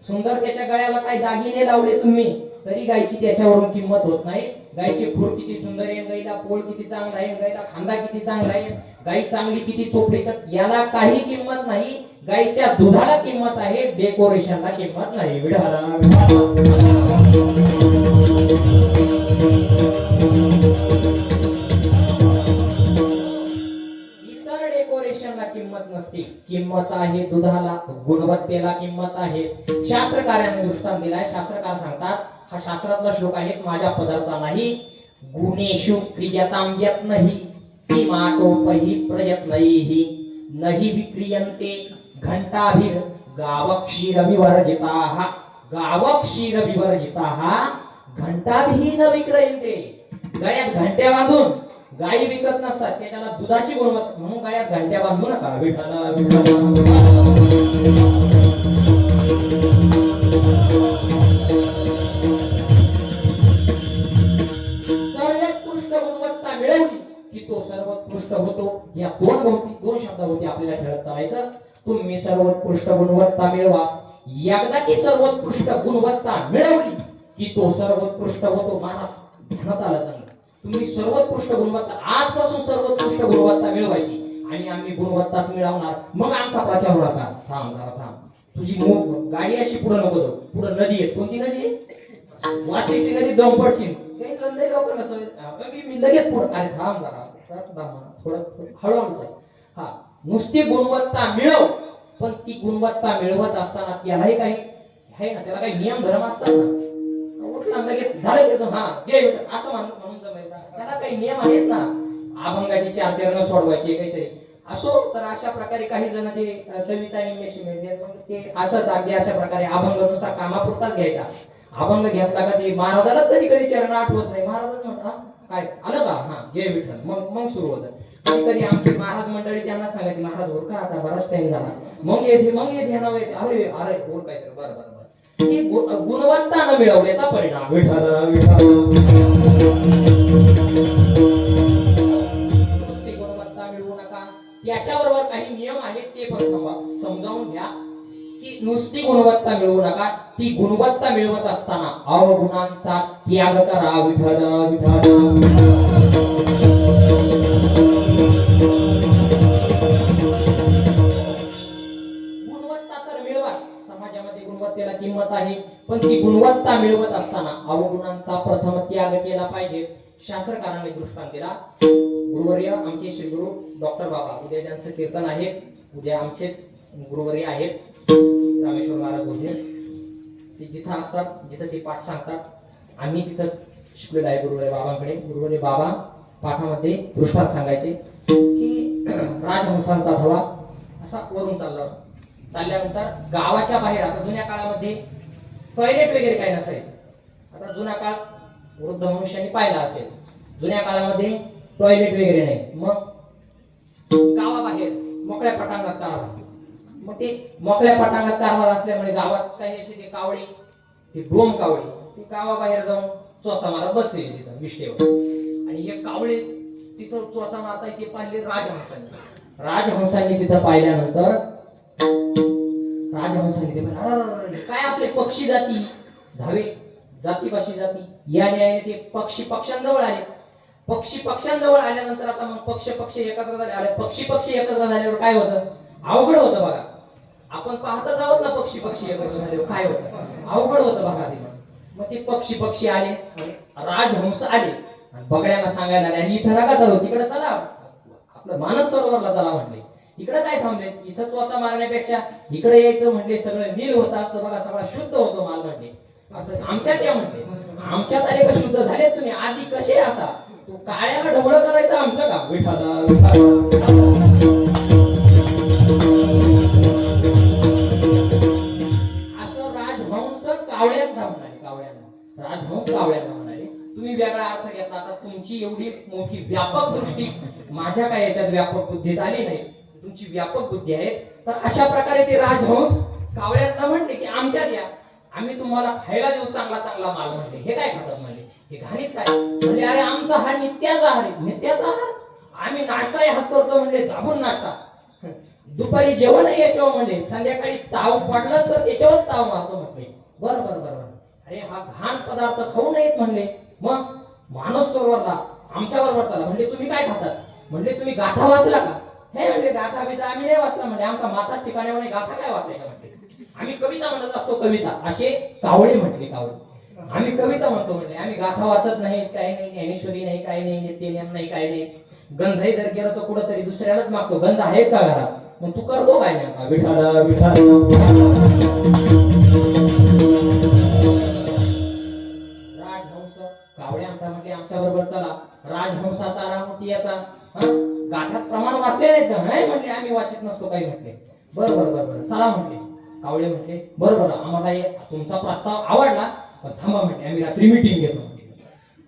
Speaker 1: सुंदर त्याच्या गळ्याला काय दागिने लावले तुम्ही, तरी गायची त्याच्यावरून किंमत होत नाही. गायची खूर किती सुंदर आहे, गाईला पोळ किती चांगला आहे, गाईला खांदा किती चांगला आहे, गाई चांगली किती चोपडीच, याला काही किंमत नाही. गाईच्या दुधाला किंमत आहे, डेकोरेशनला किंमत नाही. विढाला इतर डेकोरेशनला किंमत नसते. किंमत आहे दुधाला, गुणवत्तेला किंमत आहे. शास्त्रकारांनी दृष्टांत दिलाय. शास्त्रकार सांगतात, हा शास्त्रातला श्लोक आहे, माझ्या पदार्था नाही. गुणेषु क्रियतां यत्नहि किमाटोपहि प्रयत्नैहि नहि विक्रियन्ते घंटाभिर गावक्षीरविवर्जिताः गावक्षीरविवर्जिताः घंटाभिः न विक्रयन्ते. गळ्यात घंट्या बांधून गायी विकत नसतात, त्याच्याला दुधाची गुणवत्ता म्हणून गळ्यात घंट्या बांधू नका. विठ्ठल सर्वोत्कृष्ट गुणवत्ता मिळवली की तो सर्वोत्कृष्ट होतो. या दोन शब्दावरती आपल्याला खेळत चालायचं. तुम्ही सर्वोत्कृष्ट गुणवत्ता मिळवा. एकदा की सर्वोत्कृष्ट गुणवत्ता मिळवली की तो सर्वोत्कृष्ट होतो. महाराज ध्यानात आलं चांगलं. तुम्ही सर्वोत्कृष्ट गुणवत्ता, आजपासून सर्वोत्कृष्ट गुणवत्ता मिळवायची आणि आम्ही गुणवत्ताच मिळवणार. मग आमचा प्रचार होणार का? थांब जरा थांब. तुझी गाडी अशी पुढे नको जाऊ. पुढे नदी आहे. कोणती नदी आहे? वासिष्ठी नदी जाऊन पडशील काही लय लोकांना सवय मी लगेच पुढे अरे थांब जरा थोडं हळूहळू चाल. हा नुसती गुणवत्ता मिळव पण ती गुणवत्ता मिळवत असताना त्यालाही काही आहे ना, त्याला काही नियम धर्म असतात ना. उठला लगेच झालं की हा जय विठ्ठल असं म्हणून जमेल का? त्याला काही नियम आहेत ना. अभंगाचे 4 चरण सोडवायचे काहीतरी असो. तर अशा प्रकारे काही जण ते कविता निमेशी ते असत अगदी अशा प्रकारे अभंग नुसता कामापुरताच घ्यायचा. अभंग घेतला का ते महाराजाला कधी कधी चरण आठवत नाही. महाराज म्हणतात काय आलं का हा जय विठ्ठल मग सुरू होतं. कधी कधी आमची महाराज मंडळी त्यांना सांगायची महाराज ओळखा आता बराच टाइम झाला मग येते ध्यानावर येते. अरे अरे ओळखायचं बरं बरं बरं. ही गुणवत्ता न मिळवल्याचा परिणाम. विठ्ठल विठ्ठल गुणवत्ता मिळवू नका. त्याच्याबरोबर काही नियम आहेत ते पण समजावून घ्या की नुसती गुणवत्ता मिळवू नका. ती गुणवत्ता मिळवत असताना अवगुणांचा त्याग करा. विठ्ठल विठ्ठल गुणवत्ता तर मिळवा. समाजामध्ये गुणवत्तेला किंमत आहे पण ती गुणवत्ता मिळवत असताना अवगुणांचा प्रथम त्याग केला पाहिजे. शास्त्रकारांनी दृष्टांत दिला. गुरुवर्य आमचे श्री गुरु डॉक्टर बाबा उद्या त्यांचं कीर्तन आहे. उद्या आमचेच गुरुवर्य आहेत रामेश्वर महाराज भोजने. ते जिथं असतात जिथं ते पाठ सांगतात आम्ही तिथंच शिकलेलो आहे गुरुवर्य बाबांकडे. गुरुवर्य बाबा पाठामध्ये दृष्टांत सांगायचे की राजहंसांचा धवा असा वरून चालल्यानंतर गावाच्या बाहेर आता जुन्या काळामध्ये टॉयलेट वगैरे काही नसायचं. आता जुना काळ वृद्ध मनुष्याने पाहिला असेल. जुन्या काळामध्ये टॉयलेट वगैरे नाही. मग गावाबाहेर मोकळ्या पटांगणात कारभार. मग ते मोकळ्या पटांगणात कारभार असल्यामुळे गावात काही असे ते कावळे ते डोम कावळे ते गावाबाहेर जाऊन चोचा मारत बसले तिथं विष्टेवर. आणि हे कावळे तिथं चोचा मारताय ते पाहिले राजहंसांनी तिथं पाहिल्यानंतर राजहंसांनी ते काय आपले पक्षी जाती धावे जातीपाशी जाती या न्यायाने ते पक्ष्यांजवळ आले. पक्ष्यांजवळ आल्यानंतर आता मग पक्षी एकत्र झाले. अरे पक्षी एकत्र झाल्यावर काय होतं अवघड होतं बघा. आपण पाहतच आहोत ना पक्षी एकत्र झाल्यावर काय होतं अवघड होतं बघा. मग ते पक्षी आले राजहंस आले आणि बगड्यांना सांगायला आले आणि इथं नका चालू तिकडे चला आपलं मानस सरोवरला चला म्हटले. इकडे काय थांबले इथं चोचा मारण्यापेक्षा इकडे यायचं म्हटले सगळं नील होत असतं बघा सगळा शुद्ध होतो माल म्हटले. असं आमच्यात या म्हटले आमच्यात आले का शुद्ध झाले तुम्ही आधी कसे असा तो काळ्याला ढवळं करायचं आमचं काम. असं राजहंस कावळ्यांना म्हणाले तुम्ही वेगळा अर्थ घेतला. आता तुमची एवढी मोठी व्यापक दृष्टी माझ्या काय याच्यात व्यापक बुद्धीत आली नाही. तुमची व्यापक बुद्धी आहे. तर अशा प्रकारे ते राजहंस कावळ्यांना म्हणले की आमच्यात या आम्ही तुम्हाला खायला देऊ चांगला माल म्हणले. हे काय खातात म्हणले हे घाणीत काय म्हणजे अरे आमचा हा नित्याचा आहार आहे. नित्याचा आहार आम्ही नाश्ता हाच करतो म्हणले दाबून नाश्ता. दुपारी जेवण याच्यावर म्हणले संध्याकाळी ताव पडला तर त्याच्यावर ताव मारतो म्हटले. बरोबर अरे हा घाण पदार्थ खाऊ नयेत म्हणले. मग मानस सरोवरला आमच्या बरोबर चला म्हणले. तुम्ही काय खातात म्हणले तुम्ही गाथा वाचला का. हे म्हणले गाथा बिथा आम्ही नाही वाचला म्हणले. आमचा माता ठिकाण्यावर गाथा काय वाचायचा म्हणले. आम्ही कविता म्हणत असतो कविता असे कावळे म्हटले. कावळे आम्ही कविता म्हणतो म्हणले. आम्ही गाथा वाचत नाही काही नाही ज्ञानेश्वरी नाही काही नाही नित्यनेम नाही काही नाही. गंधही जर गेला तर कुठं तरी दुसऱ्यालाच मागतो गंध आहे का घरात मग तू करतो काय नाही विठाला राजहंस कावळे आमचा म्हटले आमच्या बरोबर चला. राजहंसाचा रामतीयाचा गाठात प्रमाण वाचले नाहीत का नाही म्हणले आम्ही वाचित नसतो काही म्हटले. बरोबर चला म्हटले. कावळे म्हटले बरोबर आम्हाला तुमचा प्रस्ताव आवडला पण थांबा म्हटले आम्ही रात्री मीटिंग घेतो.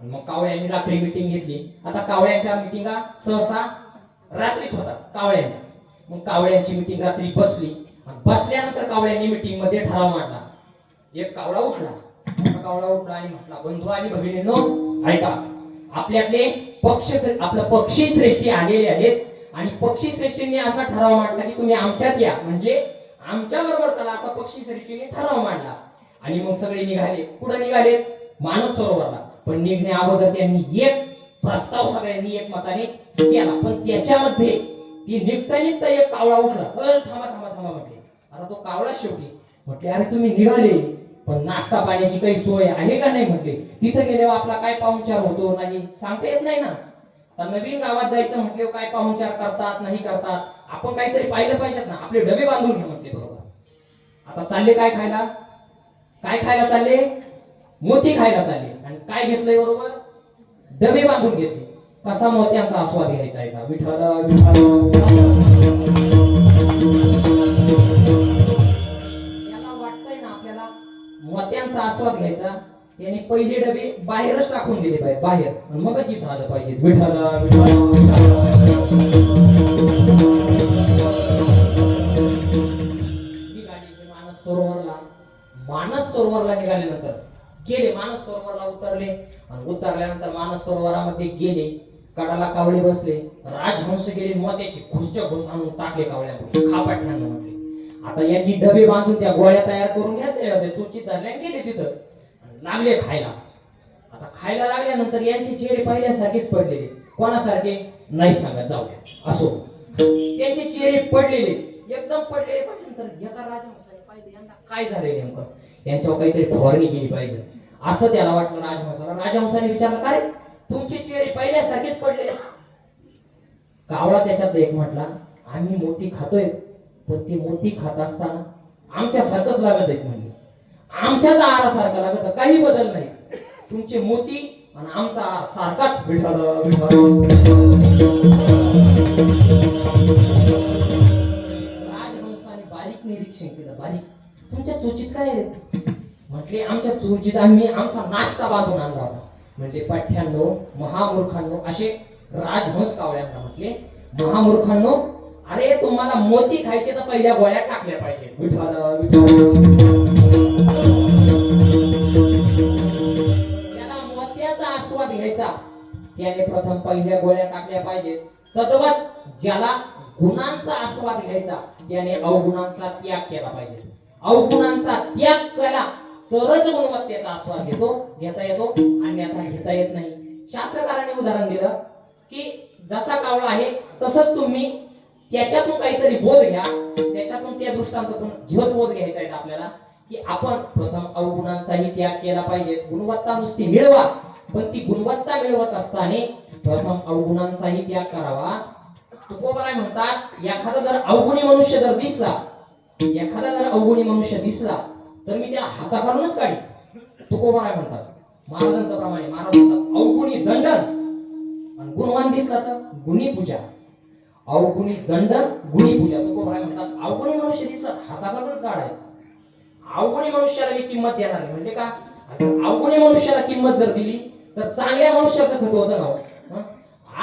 Speaker 1: मग कावळ्यांनी रात्री मीटिंग घेतली. आता कावळ्यांच्या मीटिंगा सहसा रात्रीच होतात कावळ्यांच्या. मग कावळ्यांची मीटिंग रात्री बसली आणि बसल्यानंतर कावळ्यांनी मीटिंग मध्ये ठराव मांडला. एक कावळा उठला आणि म्हटला बंधू आणि भगिनींनो ऐका आपल्यातले आपलं पक्षी श्रेष्ठी आलेले आहेत आणि पक्षी श्रेष्ठींनी असा ठराव मांडला की तुम्ही आमच्यात या म्हणजे आमच्या बरोबर चला असा पक्षी श्रेष्ठीने ठराव मांडला. आणि मग सगळे निघाले. कुठे निघाले मानस सरोवरला. पण निघण्या अगोदर त्यांनी एक प्रस्ताव सगळ्यांनी एकमताने केला. पण त्याच्यामध्ये ती निघता एक कावळा उठला. थांबा म्हटले. आता तो कावळा शेवटी म्हटले अरे तुम्ही निघाले पण नाश्ता पाण्याची काही सोय आहे का नाही म्हटले. तिथे गेल्यावर आपला काय पाहुणचार होतो नाही सांगता येत नाही ना. तर नवीन गावात जायचं म्हटले काय पाहुणचार करतात नाही करतात, आपण काहीतरी पाहिलं पाहिजेत ना. आपले डबे बांधून घ्या म्हटले. बरोबर. आता चालले काय खायला, काय खायला चालले, मोती खायला चालले. आणि काय घेतलंय बरोबर, डबे बांधून घेतले. कसा मोत्यांचा आस्वाद घ्यायचा आहे. विठ्ठल याला वाटतंय ना आपल्याला मोत्यांचा आस्वाद घ्यायचा, त्याने पहिले डबे बाहेरच टाकून दिले पाहिजे, बाहेर, मगच इथं आलं पाहिजे. विठ्ठल मानस सरोवरला, मानस सरोवरला निघाल्यानंतर गेले, मानस सरोवरला उतरले. आणि उतरल्यानंतर मानस सरोवरामध्ये गेले, कडाला कावळे बसले, राजहंस गेले, मोत्याची घुसच्या घुस आणून टाकले कावळ्यामध्ये, खापाट्यानं म्हटले. आता यांनी डबे बांधून त्या गोळ्या तयार करून घेतल्या होत्या, चोचीत धरल्या, गेले तिथं लागले खायला. आता खायला लागल्यानंतर यांचे चेहरे पहिल्यासारखेच पडलेले. कोणासारखे नाही सांगत, जाऊ द्या असो. त्यांचे चेहरे पडलेले, एकदम पडलेले. पाहिल्यानंतर एका राजहंसाने पाहिजे यांना काय झालंय नेमकं, यांच्यावर काहीतरी फवारणी केली पाहिजे असं त्याला वाटलं राजहंसाला. राजहंसाने विचारलं, काय तुमचे चेहरे पहिल्यासारखेच पडलेले. कावळा त्याच्यात एक म्हटला, आम्ही मोती खातोय, पण ते मोती खात असताना आमच्या सारखंच लागत आहेत म्हणजे, आमच्याच आहारासारखं लागत, काही बदल नाही. तुमचे मोती आणि आमचा आहार सारखाच. राजहंसाने बारीक निरीक्षण केलं, बारीक, तुमच्या चोचीत काय रे म्हटले. आमच्या चोचीत आम्ही आमचा नाश्ता बांधून आणला होता. म्हणजे पाठ्यांनो, महामूर्खांनो, असे राजहंस कावळ्यांना म्हटले, महामूर्खांनो, अरे तुम्हाला मोती खायचे तर पहिल्या गोळ्या टाकल्या पाहिजे. विठ्ठल त्याला मोत्याचा आस्वाद घ्यायचा, त्याने प्रथम पहिल्या गोळ्या टाकल्या पाहिजेत. तद्वत ज्याला गुणांचा आस्वाद घ्यायचा, त्याने अवगुणांचा त्याग केला पाहिजे. अवगुणांचा त्याग केला तरच गुणवत्तेचा आस्वाद घेता येतो, अन्यथा घेता येत नाही. शास्त्रकारांनी उदाहरण दिलं की जसा कावळा आहे तसंच तुम्ही त्याच्यातून काहीतरी बोध घ्या, त्याच्यातून त्या दृष्टांतातून जीवच बोध घ्यायचा आहे आपल्याला की आपण प्रथम अवगुणांचाही त्याग केला पाहिजे. गुणवत्ता नुसती मिळवा, पण ती गुणवत्ता मिळवत असताना प्रथम अवगुणांचाही त्याग करावा. तुकोबाराय म्हणतात, एखादा जर अवगुणी मनुष्य जर दिसला, एखादा जर अवगुणी मनुष्य दिसला तर मी त्याला हाताखालूनच काढी. तुकोबाराय म्हणतात, महाराजांच्या प्रमाणे महाराज म्हणतात, अवगुणी दंडन आणि गुणवान दिसला तर गुणी पूजा. अवगुणी दंडन, गुणी पूजा. तुकोबाराय म्हणतात, अवगुणी मनुष्य दिसला हाताखालूनच काढायचा. अवगुणी मनुष्याला मी किंमत देणार नाही. म्हणजे का, अवगुणी मनुष्याला किंमत जर दिली तर चांगल्या मनुष्याचं खत होतं ना.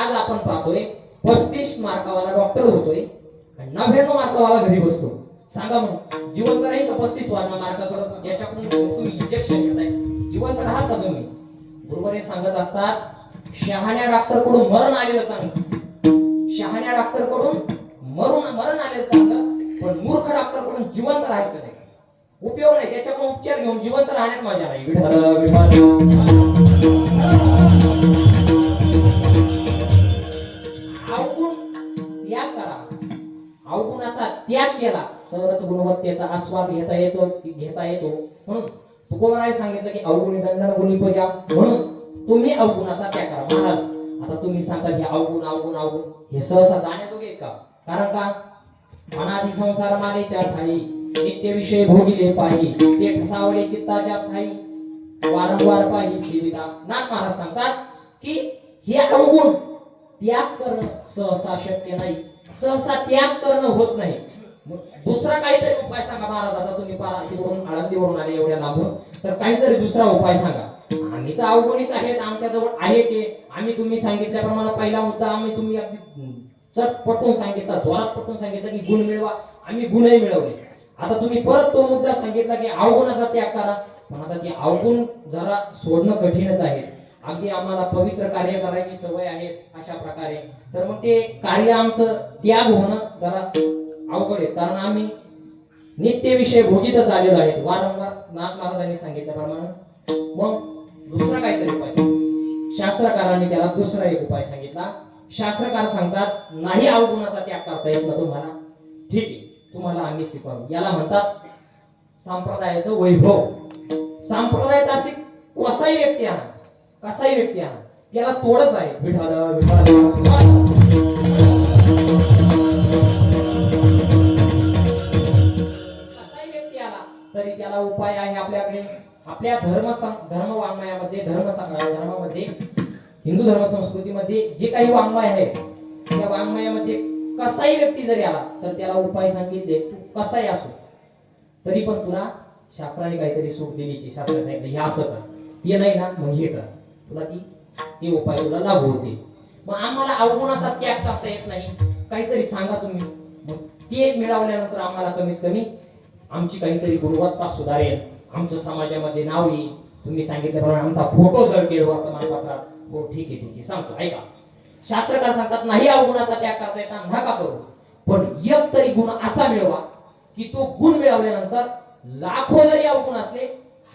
Speaker 1: आज आपण पाहतोय 35 मार्कावाला डॉक्टर होतोय आणि 99 मार्कावाला घरी बसतो. सांगा मग जिवंत राहील का 35 मार्क करत ज्याच्याकडून तुम्ही इंजेक्शन घेताय, जिवंत राहाल का तुम्ही? बरोबर सांगत असतात, शहाण्या डॉक्टर कडून मरण आलेलं चांगलं, शहाण्या डॉक्टर कडून मरण आलेलं चांगलं, पण मूर्ख डॉक्टर कडून जिवंत राहायचं नाही. उपयोग नाही, त्याच्याकडून उपचार घेऊन जिवंत राहण्यात मजा नाही. अवगुण त्याग करा, अवगुणाचा त्याग केला तरच गुणवत्तेचा आस्वाद घेता येतो. म्हणून तुकोबाराय सांगितलं की अवगुणी दंडन गुणी पूजा. म्हणून तुम्ही अवगुणाचा त्याग करा. महाराज आता तुम्ही सांगता की अवगुण अवगुण अवगुण, हे सहसा जाण्याजोगे का? कारण का, अनादि संसार मालेच्या ठाई नित्य विषय भोगिले पाही, ते ठसावले चित्ताच्या ठाई वारंवार पाही सेविता. नाथ महाराज सांगतात की हे अवगुण त्याग करणं सहसा शक्य नाही, सहसा त्याग करणं होत नाही. दुसरा काहीतरी उपाय सांगा महाराज. आता तुम्ही पाराचीवरून आळंदीवरून आले एवढ्या लांबून, तर काहीतरी दुसरा उपाय सांगा. आम्ही तर अवगुणीच आहेत, आमच्या जवळ आहेच. आम्ही तुम्ही सांगितल्याप्रमाणे पहिला मुद्दा आम्ही तुम्ही अगदी पटवून सांगितला, जोरात पटवून सांगितलं की गुण मिळवा, आम्ही गुणही मिळवले. आता तुम्ही परत तो मुद्दा सांगितला की अवगुणाचा त्याग करा, पण आता ते अवगुण जरा सोडणं कठीणच आहे. अगदी आम्हाला पवित्र कार्य करायची सवय आहे अशा प्रकारे, तर मग ते कार्य आमचं त्याग होणं जरा अवघड आहे. कारण आम्ही नित्य विषय भोगीतच आलेलो आहेत वारंवार नाथ महाराजांनी सांगितल्याप्रमाणे. मग दुसरा काहीतरी उपाय शास्त्रकारांनी त्याला दुसरा एक उपाय सांगितला. शास्त्रकार सांगतात नाही अवगुणाचा त्याग करता येत ना तुम्हाला, ठीक आहे तुम्हाला आम्ही शिकवू. याला म्हणतात संप्रदायाचं वैभव. संप्रदायात अशी कसाही व्यक्ती आणा, कसाही व्यक्ती आणा, त्याला तोडच आहे. विठाल विठाल कसाही व्यक्ती आला तरी त्याला उपाय आहे आपल्याकडे. आपल्या धर्म वाङ्मयामध्ये धर्मामध्ये हिंदू धर्म संस्कृतीमध्ये जे काही वाङ्मय आहे त्या वाङ्मयामध्ये कसाही व्यक्ती जरी आला तर त्याला उपाय सांगितले. तू कसाही असो तरी पण तुला शास्त्राने काहीतरी सूट दिलीची. शास्त्राने सांगितलं हे असं कर, ते नाही ना मग हे कर, तुला ते उपाय तुला लागू होते. मग आम्हाला अवगुणाचा त्याग करता येत नाही, काहीतरी सांगा तुम्ही. मग ते मिळवल्यानंतर आम्हाला कमीत कमी आमची काहीतरी गुणवत्ता सुधारेल, आमचं समाजामध्ये नाव येईल. तुम्ही सांगितल्याप्रमाणे आमचा फोटो झळकेल वर्तमानपत्रात. हो ठीक आहे सांगतो ऐका. शास्त्रकार सांगतात नाही अवगुणाचा त्याग करता येता नका करू, पण एक तरी गुण असा मिळवा की तो गुण मिळवल्यानंतर लाखो जरी अवगुण असले,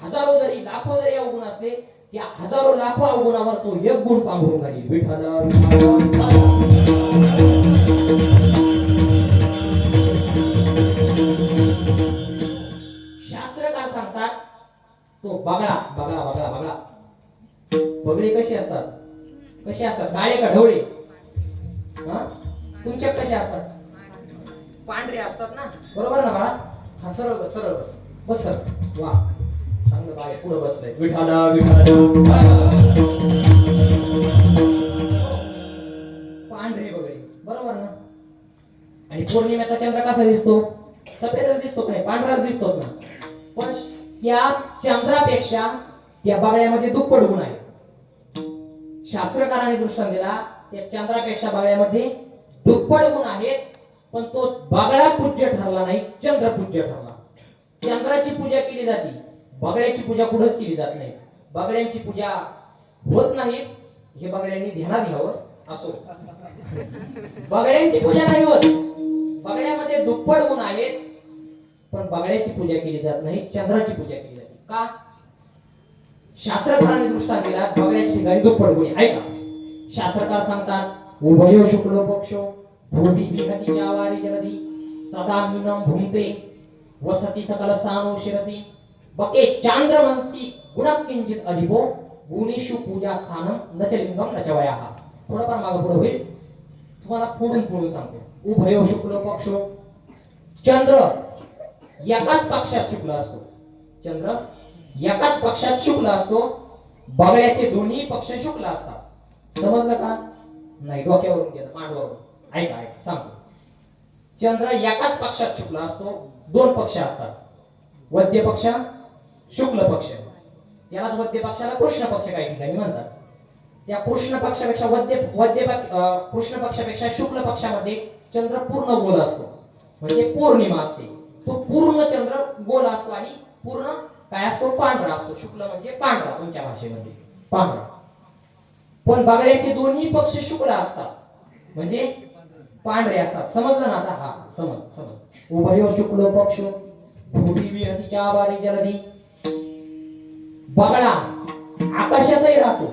Speaker 1: हजारो जरी लाखो जरी अवगुण असले, त्या हजारो लाखो अवगुणावर तो एक गुण पांघरून घालील. विठ्ठल शास्त्रकार सांगतात तो बगळा बगळा बगळा बगळा बगळे कसे असतात, कसे असतात, काळे का ढवळे? तुमच्या कसे असतात? पांढरे असतात ना, बरोबर ना बाळा? हा सरळ बस, सरळ बस, बस सर. वा चांगलं बाळ पुढे बसलंय. विठाल पांढरे बगळे, बरोबर ना? आणि पौर्णिमेचा चंद्र कसा दिसतो? सफेदच दिसतो नाही, पांढराच दिसतो ना. पण त्या चंद्रापेक्षा त्या बगळ्यामध्ये दुप्पट गुण आहे. शास्त्रकारांनी दृष्टांत दिला त्या चंद्रापेक्षा बगळ्यामध्ये दुप्पट गुण आहेत. पण तो बगळा पूज्य ठरला नाही, चंद्र पूज्य ठरला. चंद्राची पूजा केली जाते, बगळ्याची पूजा कुठंच केली जात नाही. बगळ्यांची पूजा होत नाही हे बगळ्यांनी ध्यानात घ्यावं. असो बगळ्यांची पूजा नाही होत, बगळ्यामध्ये दुप्पट गुण आहेत, पण बगळ्याची पूजा केली जात नाही, चंद्राची पूजा केली जाते. का? शास्त्रकारांनी दृष्टांत दिला बगळ्याच्या ठिकाणी दुप्पट गुण आहे. का? शास्त्रकार सांगतात उभयो शुक्लो पक्षो भूमी विहतीच्या वारी जलधी सदा मीनम भूमते वसती सकल स्थानो शिरसी बके चांद्रवंशी गुणक किंचित अधिपो गुणेषु पूजा स्थानम न च लिंगम न च वयाः. थोडंफार मागे पुढे होईल, तुम्हाला फोडून सांगतो. उभयो शुक्लो पक्षो, चंद्र एकाच पक्षात शुक्ल असतो. चंद्र एकाच पक्षात शुक्ल असतो, बगळ्याचे दोन्ही पक्ष शुक्ल असतात. समजलं का? नाही, डोक्यावरून गेलं, मांडवावरून. ऐका ऐका सांगतो. चंद्र एकाच पक्षात शुक्ल असतो, दोन पक्ष असतात, वद्य पक्ष, शुक्ल पक्ष. यालाच वद्य पक्षाला कृष्ण पक्ष काही ठिकाणी म्हणतात. त्या कृष्ण पक्षापेक्षा कृष्ण पक्षापेक्षा शुक्ल पक्षामध्ये चंद्र पूर्ण गोल असतो, म्हणजे पौर्णिमा असते. तो पूर्ण चंद्र गोल असतो आणि पूर्ण काय असतो? पांढरा असतो. शुक्ल म्हणजे पांढरा, तुमच्या भाषेमध्ये पांढरा. पण बगळ्याचे दोन्ही पक्ष शुक्ल असतात, म्हणजे पांढरे असतात. समजलं ना आता? हा समज. उभयो शुक्लो पक्षो भूमी विहतीच्या वारी जलधी. बगळा आकाशातही राहतो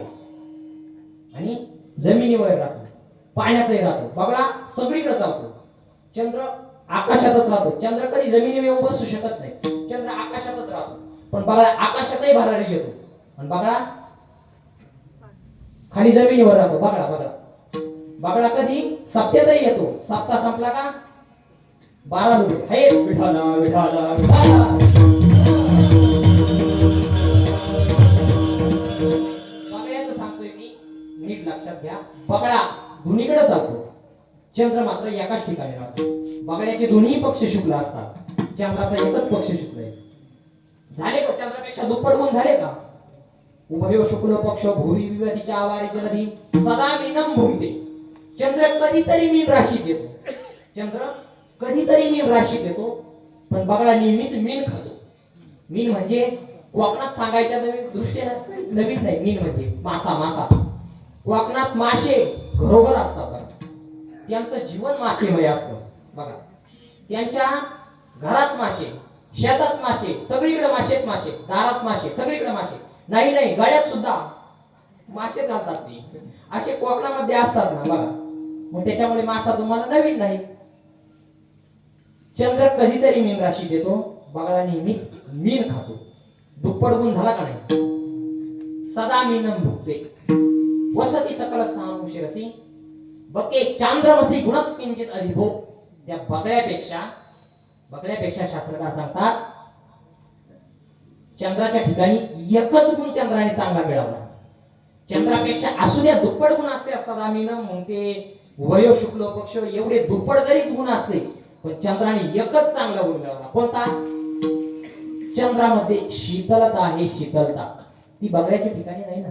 Speaker 1: आणि जमिनीवर राहतो, पाण्यातही राहतो. बगळा सगळीकडे चालतो. चंद्र आकाशातच राहतो. चंद्र कधी जमिनीवर येऊन बसू शकत नाही, चंद्र आकाशातच राहतो. पण बगळा आकाशातही भरारी घेतो आणि बगळा खाली जमिनीवर राहतो. बगळा कधी सप्त्यातही येतो. सप्ताह संपला का 12 रुपये हे विठाल विठाल बगळ्याचं सांगतोय मी, नीट लक्षात घ्या. बगळा दोन्हीकडे चालतो, चंद्र मात्र एकाच ठिकाणी राहतो. बगळ्याचे दोन्ही पक्ष शुक्ल असतात, चंद्राचा एकच पक्ष शुक्ल आहे. झाले का? चंद्रापेक्षा दुप्पट गुण झाले का? उभयो शुक्ल पक्ष भूमी विवतीच्या वारी जलधी सदा मीनम भूमते. चंद्र कधीतरी मीन राशीत येतो, चंद्र कधीतरी मीन राशीत येतो, पण बगळा नेहमीच मीन खातो. मीन म्हणजे कोकणात सांगायच्या दृष्टीने नवीन नाही. मीन म्हणजे मासा. कोकणात मासे घरोघर असतात बघा, त्यांचं जीवन मासेमय असतं बघा. त्यांच्या घरात मासे, शेतात मासे, सगळीकडे मासेच मासे, दारात मासे, सगळीकडे मासे. नाही गळ्यात सुद्धा मासे चालतात. ते असे कोकणामध्ये असतात ना बघा. मग त्याच्यामुळे मासा तुम्हाला नवीन नाही. चंद्र कधीतरी मीन राशी देतो, बगळा नेहमीच मीन खातो. दुप्पट गुण झाला का नाही? सदा मीनम भुक्ते वसती सकल स्थानम शिरसी बके चांद्रमसी गुणक किंचित अधिभो. त्या बगळ्यापेक्षा शास्त्रकार सांगतात चंद्राच्या ठिकाणी एकच गुण चंद्राने चांगला मिळवला. चंद्रापेक्षा असू द्या दुप्पट गुण असते सदा मीनम मग ते वयो शुक्ल पक्ष एवढे दुप्पट जरी गुण असले पण चंद्राने एकच चांगला गुण मिळवला. कोणता? चंद्रामध्ये शीतलता आहे. शीतलता ती बगळ्याच्या ठिकाणी नाही ना.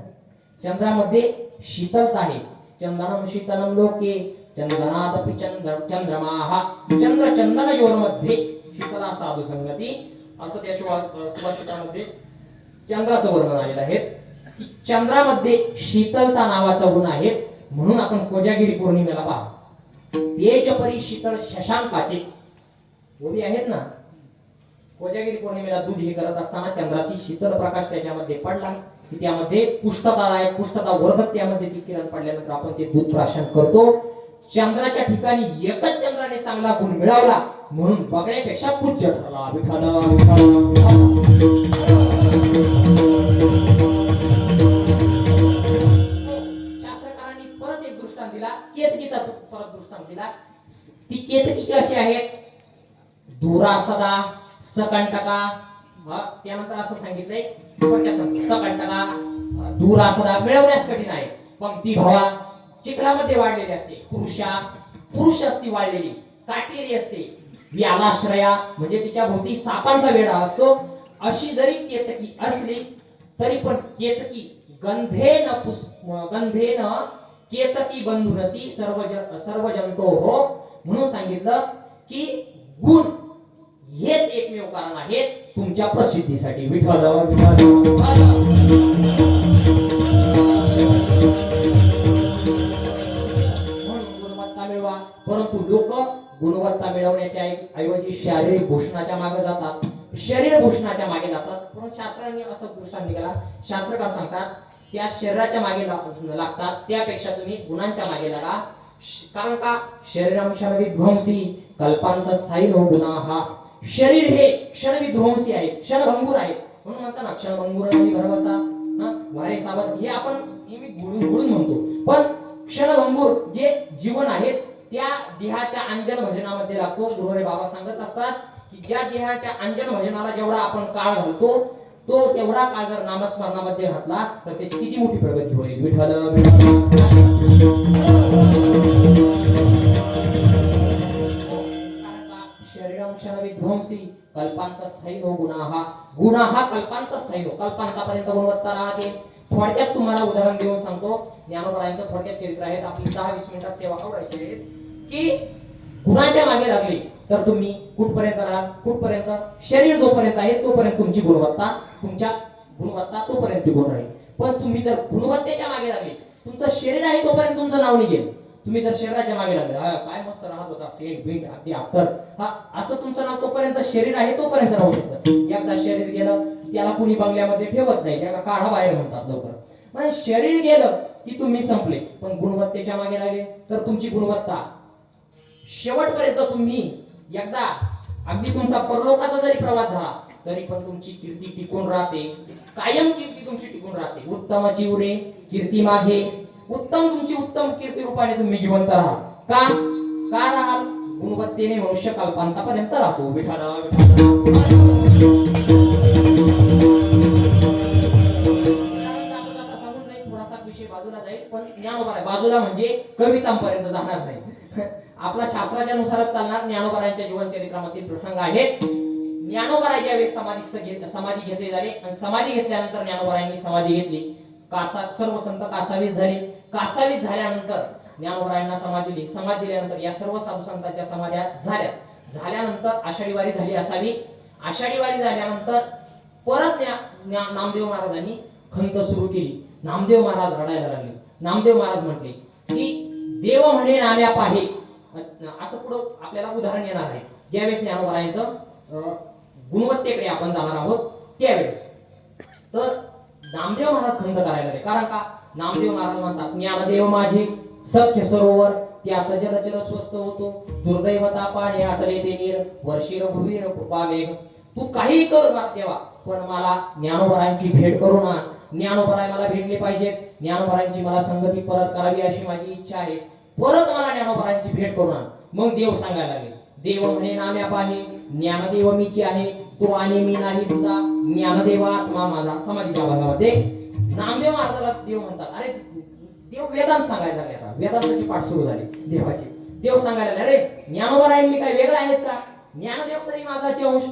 Speaker 1: चंद्रामध्ये शीतलता आहे. चंदनम शीतलम लोके चंदनादपि चंद्रमाः चंद्र चंदन योरमध्ये शीतला साधू संगती असं त्या सुभाषितामध्ये चंद्राचं वर्णन आलेलं आहे. चंद्रामध्ये शीतलता नावाचा गुण आहे. म्हणून आपण कोजागिरी पौर्णिमेला पहा तेज परी शीतल शशांकाचे ओवी आहेत ना. कोजागिरी पौर्णिमेला दूध हे करत असताना चंद्राची शीतल प्रकाश त्याच्यामध्ये पडला की त्यामध्ये पुष्टता आहे. पुष्टता वर्धक त्यामध्ये ती किरण पडल्यानंतर आपण ते दूध प्राशन करतो. चंद्राच्या ठिकाणी एकच चंद्राने चांगला गुण मिळवला म्हणून बगळ्यापेक्षा पूज्य ठरला. शास्त्रकारांनी परत एक दृष्टांत दिला. केतकीचा परत दृष्टांत दिला. ती केतकी कशी आहेत? दूरा सदा सकंटका. त्यानंतर असं सांगितलंय सकंटका दूरा सदा मिळवण्यास कठीण आहे. पंक्ती भावा चिखलामध्ये वाढलेली असते. पुरुष असती वाढलेली काटेरी असते. व्यालाश्रया म्हणजे तिच्या भोवती सापांचा वेढा असतो. अशी जरी केतकी असली तरी पण केतकी गंधेन केतकी बंधुनसी सर्व जंतो हो. म्हणून सांगितलं की गुण हेच एकमेव कारण आहे तुमच्या प्रसिद्धीसाठी. विठ्ठल परंतु लोक गुणवत्ता मिळवण्याच्या ऐवजी शारीरिक भूषणाच्या मागे जातात. शरीर भूषणाच्या मागे जातात. म्हणून शास्त्रांनी असं दृष्टांत निघाला. शास्त्रकार सांगतात त्या शरीराच्या मागे लागतात त्यापेक्षा तुम्ही गुणांच्या मागे लागा. कारण का शरीरम क्षणविध्वंसी कल्पांत स्थायी नो गुणाः. शरीर हे क्षणविध्वंसी आहे. क्षणभंगूर आहे. म्हणून म्हणतात ना क्षणभंगूर नाही भरवसा वारे सावध. हे आपण नेहमी गुळून म्हणतो पण क्षणभंगूर जे जीवन आहे त्या देहाच्या अंजन भजनामध्ये लागतो. गुरुहरी बाबा सांगत असतात की ज्या देहाच्या अंजन भजनाला जेवढा आपण काळ घालतो तो तेवढा काळ जर नामस्मरणामध्ये घातला तर त्याची किती मोठी प्रगती होईल. विठ्ठल शरीरम क्षणविध्वंसी कल्पांत स्थायी गुणाः कल्पांत स्थायी कल्पांतापर्यंत गुणवत्ता राहते. थोडक्यात तुम्हाला उदाहरण देऊन सांगतो. ज्ञानोबरायांचं थोडक्यात चरित्र आहे. आपली 10-20 मिनिटात सेवा आवडायची आहे की गुणाच्या मागे लागले तर तुम्ही कुठपर्यंत राहाल? कुठपर्यंत? शरीर जोपर्यंत आहे तोपर्यंत तुमची गुणवत्ता तोपर्यंत गुण राहील. पण तुम्ही जर गुणवत्तेच्या मागे लागले तुमचं शरीर आहे तोपर्यंत तुमचं नाव निघेल. तुम्ही जर शरीराच्या मागे लागले काय मस्त राहत होता सेट बीट अगदी अत्तर असं तुमचं नाव तोपर्यंत शरीर आहे तोपर्यंत राहू शकतं. एकदा शरीर गेलं त्याला कुणी बंगल्यामध्ये ठेवत नाही. त्याला काढा बाहेर म्हणतात लवकर. पण शरीर गेलं की तुम्ही संपले. पण गुणवत्तेच्या मागे लागले तर तुमची गुणवत्ता शेवटपर्यंत तुम्ही एकदा अगदी तुमचा परलोकाचा जरी प्रवास झाला तरी पण तुमची कीर्ती टिकून राहते. कायम कीर्ती तुमची टिकून राहते. उत्तमाची उरे कीर्ती मागे. तुमची उत्तम कीर्ती रूपाने तुम्ही जिवंत राहाल. का राहाल? गुणवत्तेने मनुष्य कल्पांतापर्यंत राहतो. थोडासा विषय बाजूला जाईल पण ज्ञानोबा बाजूला म्हणजे कवितांपर्यंत जाणार नाही. आपला शास्त्राच्या नुसारच चालणार. ज्ञानोबरायांच्या जीवन चरित्रामधील प्रसंग आहेत. ज्ञानोबराय ज्यावेळेस समाधी घेतली झाली आणि समाधी घेतल्यानंतर ज्ञानोबरायांनी समाधी घेतली. सर्व संत कासावीस झाले. कासावीस झाल्यानंतर ज्ञानोबरायांना समाधी दिली. समाधी दिल्यानंतर या सर्व साधू संतांच्या समाध्या झाल्यानंतर आषाढी वारी झाली असावी. आषाढी वारी झाल्यानंतर परत नामदेव महाराजांनी खंत सुरू केली. नामदेव महाराज रडायला लागले. नामदेव महाराज म्हटले की देव म्हणे नाम्या पाहे. असं पुढे आपल्याला उदाहरण येणार आहे. ज्यावेळेस ज्ञानोबरायांचं गुणवत्तेकडे आपण जाणार आहोत त्यावेळेस. तर नामदेव महाराज खंत करायला लागले. कारण का? नामदेव महाराज म्हणतात ज्ञानदेव माझे सख्य सरोवर त्यात जलचर स्वस्त होतो. दुर्दैवता पाणी आटले ते नीर वर्षीर भुवीर कृपा मेघ तू काहीही कर देवा, पण मला ज्ञानोबरायांची भेट करून आण. ज्ञानोबराय मला भेटले पाहिजेत, ज्ञानोबरायांची मला संगती परत करावी अशी माझी इच्छा आहे. परत मला ज्ञानोबरायांची भेट करून आण. मग देव सांगायला लागले, देव म्हणे नाम्या पाहे, ज्ञानदेव मीची आहे, तो आणि मी नाही तुझा, ज्ञानदेवा आत्मा माझा. समाधीच्या भागामध्ये नामदेव महाराजाला देव म्हणतात. अरे देव वेदांत सांगायला लागले, आता वेदांताची पाठ सुरू झाली देवाची. देव सांगायला लागले, अरे ज्ञानोबराय मी काय वेगळे आहेत का? ज्ञानदेव तरी माझाच अंश,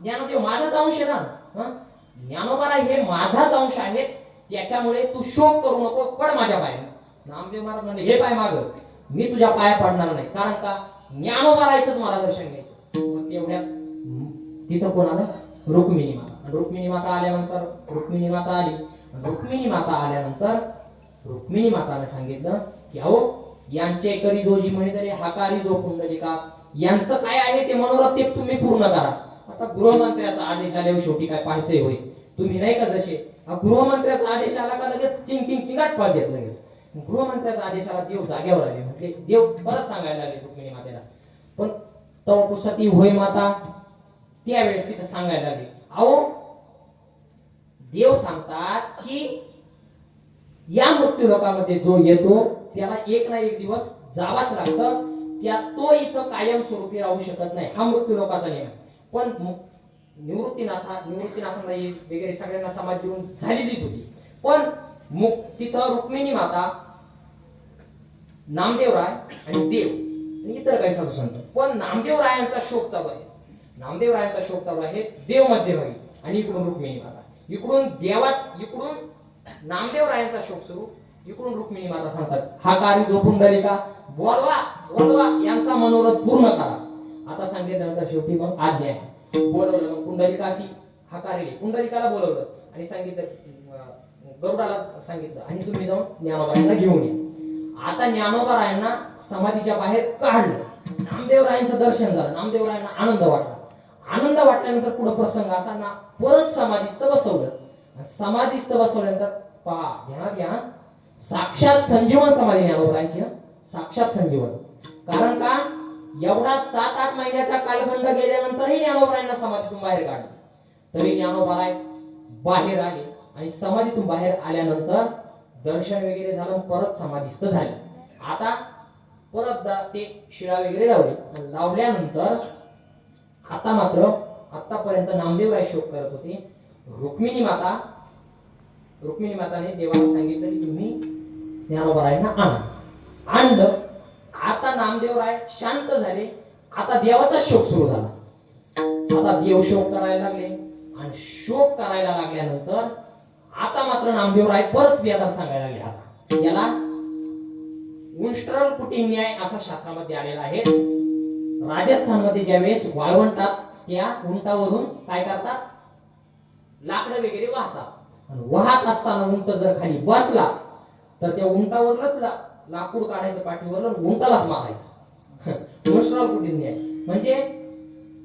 Speaker 1: ज्ञानदेव माझाच अंश आहे ना. ज्ञानोबराय हे माझाच अंश आहेत, त्याच्यामुळे तू शोक करू नको, पड माझ्या पायाने. नामदेव महाराज म्हणले, हे पाय माग, मी तुझ्या पाया पडणार नाही. कारण का? ज्ञानोबरायचंच मला दर्शन घ्यायचं. मग तेवढ्यात तिथं कोण आलं? रुक्मिणी माता. रुक्मिणी माता आल्यानंतर रुक्मिणी माता आली. रुक्मिणी माता आल्यानंतर रुक्मिणी माताने सांगितलं की अहो, यांचे करी जोजी म्हणे तरी हाकारी जो पुंडलिका, यांचं काय आहे ते मनोरथ ते तुम्ही पूर्ण करा. आता गृहमंत्र्याचा आदेश आल्यावर शेवटी काय पाहायचंय होय? तुम्ही नाही का जसे गृहमंत्र्याचा आदेश आला का लगेच चिंगाट पाळ देत लगेच. गृहमंत्र्याचा आदेशाला देव जागेवर आले. म्हणजे देव परत सांगायला लागले रुक्मिणी मातेला, पण तव सती होय माता, त्यावेळेस तिथे सांगायला लागले. अहो, देव सांगतात की या मृत्यू लोकामध्ये जो येतो त्याला एक ना एक दिवस जावाच लागतं, त्या तो इथं कायम स्वरूपी राहू शकत नाही. हा मृत्यू लोकाचा नियम. पण निवृत्तीनाथांना वगैरे सगळ्यांना समाज देऊन झालेलीच होती. पण तिथं रुक्मिणी माता, नामदेवराय आणि देव आणि इतर काही साधू संत, पण नामदेवरायांचा शोक चालू आहे. नामदेवरायांचा शोक चालू आहे देव मध्यभागी, आणि इकडून रुक्मिणी माता. इकडून नामदेवरायांचा शोक सुरू, इकडून रुक्मिणी माता सांगतात, हा कार्य जो पुंडलिका, बोलवा यांचा मनोरथ पूर्ण करा. आता सांगितल्यानंतर शेवटी मग आज्ञा बोलवलं. मग पुंडलिकाशी हाकारिले, पुंडलिकाला बोलवलं आणि सांगितलं, गरुडाला सांगितलं, आणि तुम्ही जाऊन ज्ञानोबरायांना घेऊन या. आता ज्ञानोबरायांना समाधीच्या बाहेर काढलं. नामदेवरायांचं दर्शन झालं. नामदेवरायांना आनंद वाटला. आनंद वाटल्यानंतर पुढे प्रसंग असा ना, परत समाधीस्थ बसवलं. समाधीस्थ बसवल्यानंतर पहा, ध्यानात घ्या, साक्षात संजीवन समाधी ज्ञानोबरायांची, साक्षात संजीवन. कारण का? एवढा 7-8 महिन्याचा कालखंड गेल्यानंतरही ज्ञानोबरायांना समाधीतून बाहेर काढलं. तरी ज्ञानोबराय बाहेर आले, आणि समाधीतून बाहेर आल्यानंतर दर्शन वगैरे झालं, परत समाधीस्थ झाले. आता परत ते शिळा वगैरे लावल्यानंतर आता मात्र आतापर्यंत नामदेवराय शोक करत होते. रुक्मिणी माताने देवाला सांगितलं की तुम्ही ज्ञानोबरायांना आणलं. आता नामदेवराय शांत झाले. आता देवाचा शोक सुरू झाला. आता देव शोक करायला लागले, आणि शोक करायला लागल्यानंतर आता मात्र नामदेवराय परत वेदांत सांगायला लागले. आता याला उंष्ट्रल कुटी न्याय असा शास्त्रामध्ये आलेला आहे. राजस्थानमध्ये ज्यावेळेस वाळवंटात त्या उंटावरून काय करतात, लाकडं वगैरे वाहतात, आणि वाहत असताना उंट जर खाली बसला तर त्या उंटावरच लाकूड काढायचं पाठीवरलं, उंटालाच मारायचं. उंष्ट्रल कुटी न्याय म्हणजे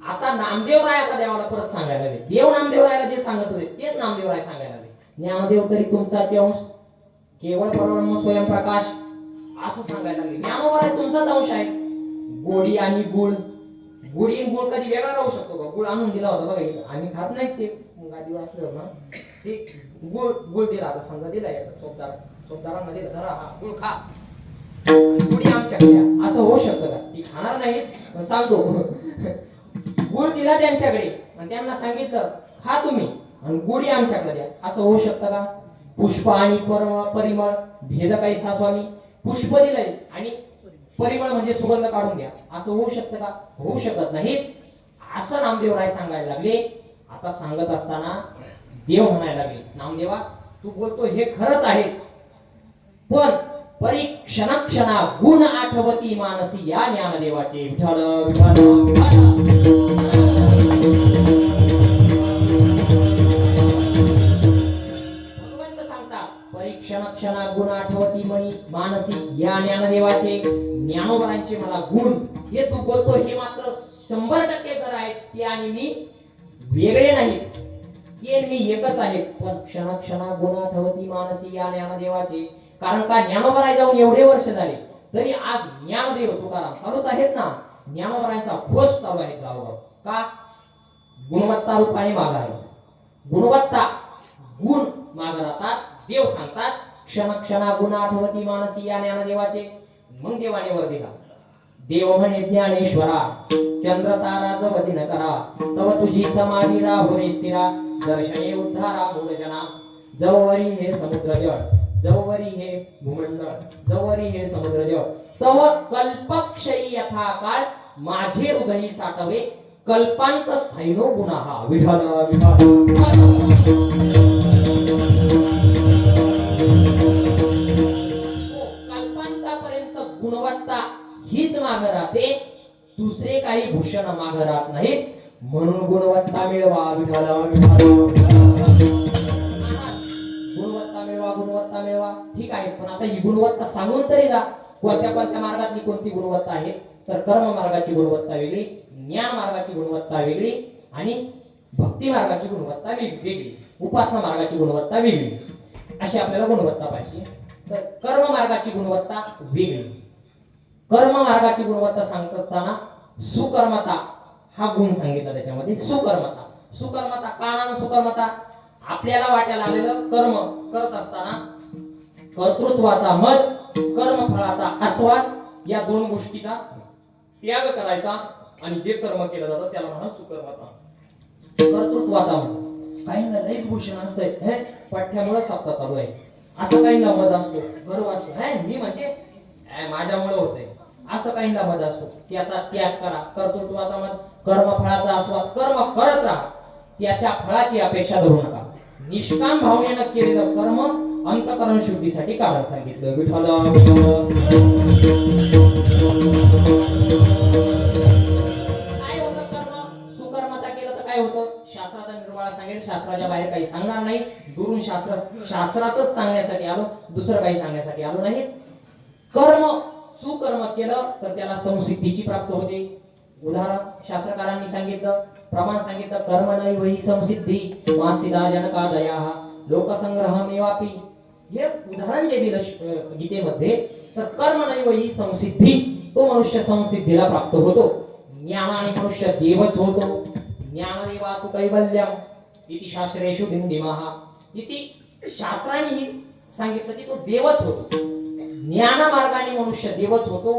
Speaker 1: आता नामदेवराय आता देवाला परत सांगायला लागले. देव नामदेवरायला जे सांगत होते तेच नामदेवराय सांगायला लागले. ज्ञानदेव तरी तुमचा अंश, केवळ परब्रह्म स्वयंप्रकाश असं सांगायला लागले. ज्ञानोबराय तुमचाच अंश आहे. गोडी आणि गुळ कधी वेगळा राहू शकतो का? गुळ आणून दिला होता बघा, आम्ही खात नाही ते गादीवर असलं ना, ते गुळ दिला. आता समजा दिला चोपदारांना दिला, जरा हा गुळ खा, गुढी आमच्याकडे असं होऊ शकतं का? ती खाणार नाहीत, पण सांगतो गुळ दिला त्यांच्याकडे आणि त्यांना सांगितलं खा तुम्ही, आणि गुढी आमच्याकडे द्या, असं होऊ शकतं का? पुष्प आणि परिमळ भेद काही सा स्वामी, पुष्प दिलंय आणि परिमळ म्हणजे सुगंध काढून द्या, असं होऊ शकतं का? होऊ शकत नाही. असं नामदेवराय सांगायला लागले. आता सांगत असताना देव म्हणायला लागले, नामदेवा तू बोलतो हे खरंच आहे, पण परीक्षणा गुण आठवती मानसी या ज्ञानदेवाचे. विठ्ठल विठ्ठल भगवंत सांगतात, परीक्षणा गुण आठवती मनी मानसी या ज्ञानदेवाचे. ज्ञानोबरायांचे मला गुण हे तू बोलतो हे मात्र 100% खरं आहे. ते आणि मी वेगळे नाहीत, ते मी एकच आहे. पण क्षणा गुण आठवती मानसी या ज्ञानदेवाचे. कारण का? ज्ञानोबराय जाऊन एवढे वर्ष झाले तरी आज ज्ञानदेव तुकाराम चालूच आहेत ना. ज्ञानोबरायांचा घोष चालू आहे गावोगाव. का? गुणवत्ता रूपाने माग आहे. गुणवत्ता गुण माग राहतात. देव सांगतात क्षण क्षणा गुण आठवती मानसी या ज्ञानदेवाचे. मग देवाने वर दिला. देव म्हणे ज्ञानेश्वरा चंद्र तारा जवती न करा तव तुझी समाधी राहुरे स्थिरा दर्शने उद्धारा मूलजना. जववरी हे समुद्र जळ जववरी हे भूमंडळ जववरी हे समुद्र जळ तव कल्पक्षयी यथा काळ माझे हृदयी साठवे कल्पांत स्थैनो गुणाहा. विठ्ठल कल्पांतापर्यंत गुणवत्ता हीच माग राहते. दुसरे काही भूषण माग राहत नाहीत. म्हणून गुणवत्ता मिळवा. विठ्ठल गुणवत्ता मिळवा गुणवत्ता मिळवा. ठीक आहे, पण आता ही गुणवत्ता सांगून तरी जा. कोणत्या कोणत्या मार्गातली कोणती गुणवत्ता आहे तर कर्म मार्गाची गुणवत्ता वेगळी, ज्ञान मार्गाची गुणवत्ता वेगळी आणि भक्ती मार्गाची गुणवत्ता वेगळी, उपासना मार्गाची गुणवत्ता वेगळी. अशी आपल्याला गुणवत्ता पाहिजे. तर कर्म मार्गाची गुणवत्ता वेगळी. कर्म मार्गाची गुणवत्ता सांगत असताना सुकर्मता हा गुण सांगितला. त्याच्यामध्ये सुकर्मता. सुकर्मता कानान सुकर्मता आपल्याला वाटायला आलेलं कर्म करत असताना कर्तृत्वाचा मद, कर्मफळाचा आस्वाद या दोन गोष्टीचा त्याग करायचा आणि जे कर्म केलं जातं त्याला म्हणा सुकर्मता. कर्तृत्वाचा मद काही लईच भूषण असतंय, हे पठ्यामुळे सप्ताह चालू आहे असं काही मद असतो, गर्व असतो, हे मी म्हणजे माझ्यामुळे होतंय असं काही मद असतो. त्याचा त्याग करा. कर्तृत्वाचा मद, कर्मफळाचा आस्वाद, कर्म करत राहा. त्याच्या फळाची अपेक्षा धरू नका. निष्काम भावनेनं केलेलं कर्म अंतःकरण शुद्धीसाठी कारण सांगितलं. विठ्ठल काय होतं कर्म सुकर्मता केलं तर काय होतं? शास्त्राचा निर्वाळा सांगेल. शास्त्राच्या बाहेर काही सांगणार नाही. दुरून शास्त्रातच सांगण्यासाठी आलो, दुसरं काही सांगण्यासाठी आलो नाही. कर्म सुकर्म केलं तर त्याला संसिद्धीची प्राप्त होते. उदाहरण शास्त्रकारांनी सांगितलं, प्रमाण सांगितलं, कर्म नैव हि संसिद्धी मास्तिदा जनकादयाः लोकसंग्रह मेवापि. हे उदाहरण जे दिलं गीतेमध्ये, तर कर्म नैव हि संसिद्धी, तो मनुष्य संसिद्धीला प्राप्त होतो. ज्ञानाने मनुष्य देवच होतो. ज्ञानदेवा तु कैवल्यम इति शास्त्रेषु बिंदिमः. इति शास्त्राने सांगितलं की तो देवच होतो. ज्ञान मार्गाने मनुष्य देवच होतो.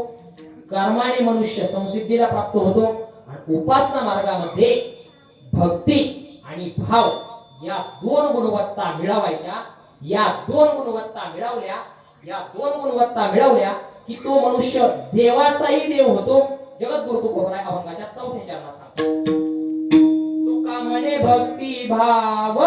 Speaker 1: कर्माने मनुष्य संसिद्धीला प्राप्त होतो. आणि उपासना मार्गामध्ये भक्ती आणि भाव या दोन गुणवत्ता मिळवायच्या. या दोन गुणवत्ता मिळवल्या की तो मनुष्य देवाचाही देव होतो. जगद्गुरु तुकोबराय अभंगाच्या 4थ्या चरणात सांगतो, तुका म्हणे भक्ती भाव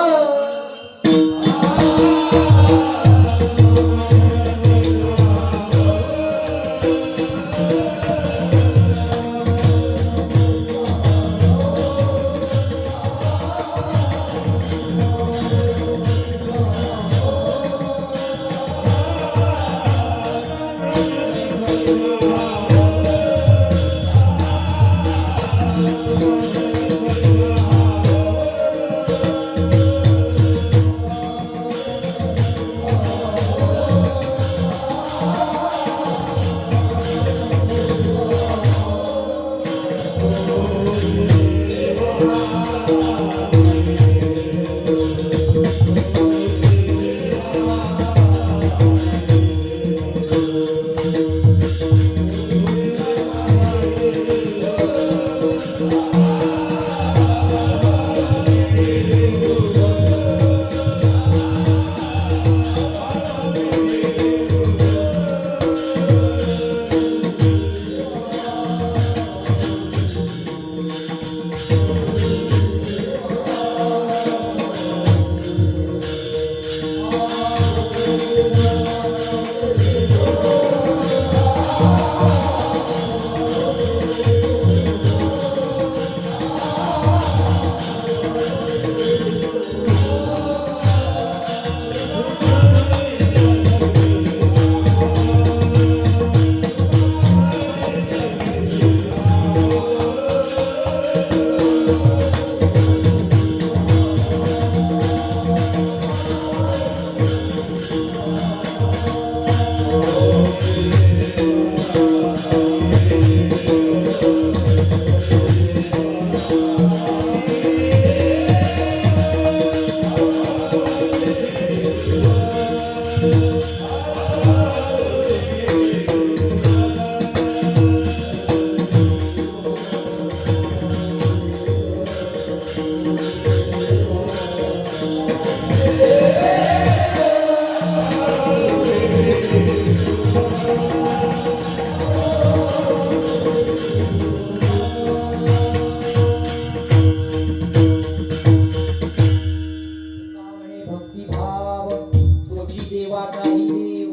Speaker 1: देवाचाही देव.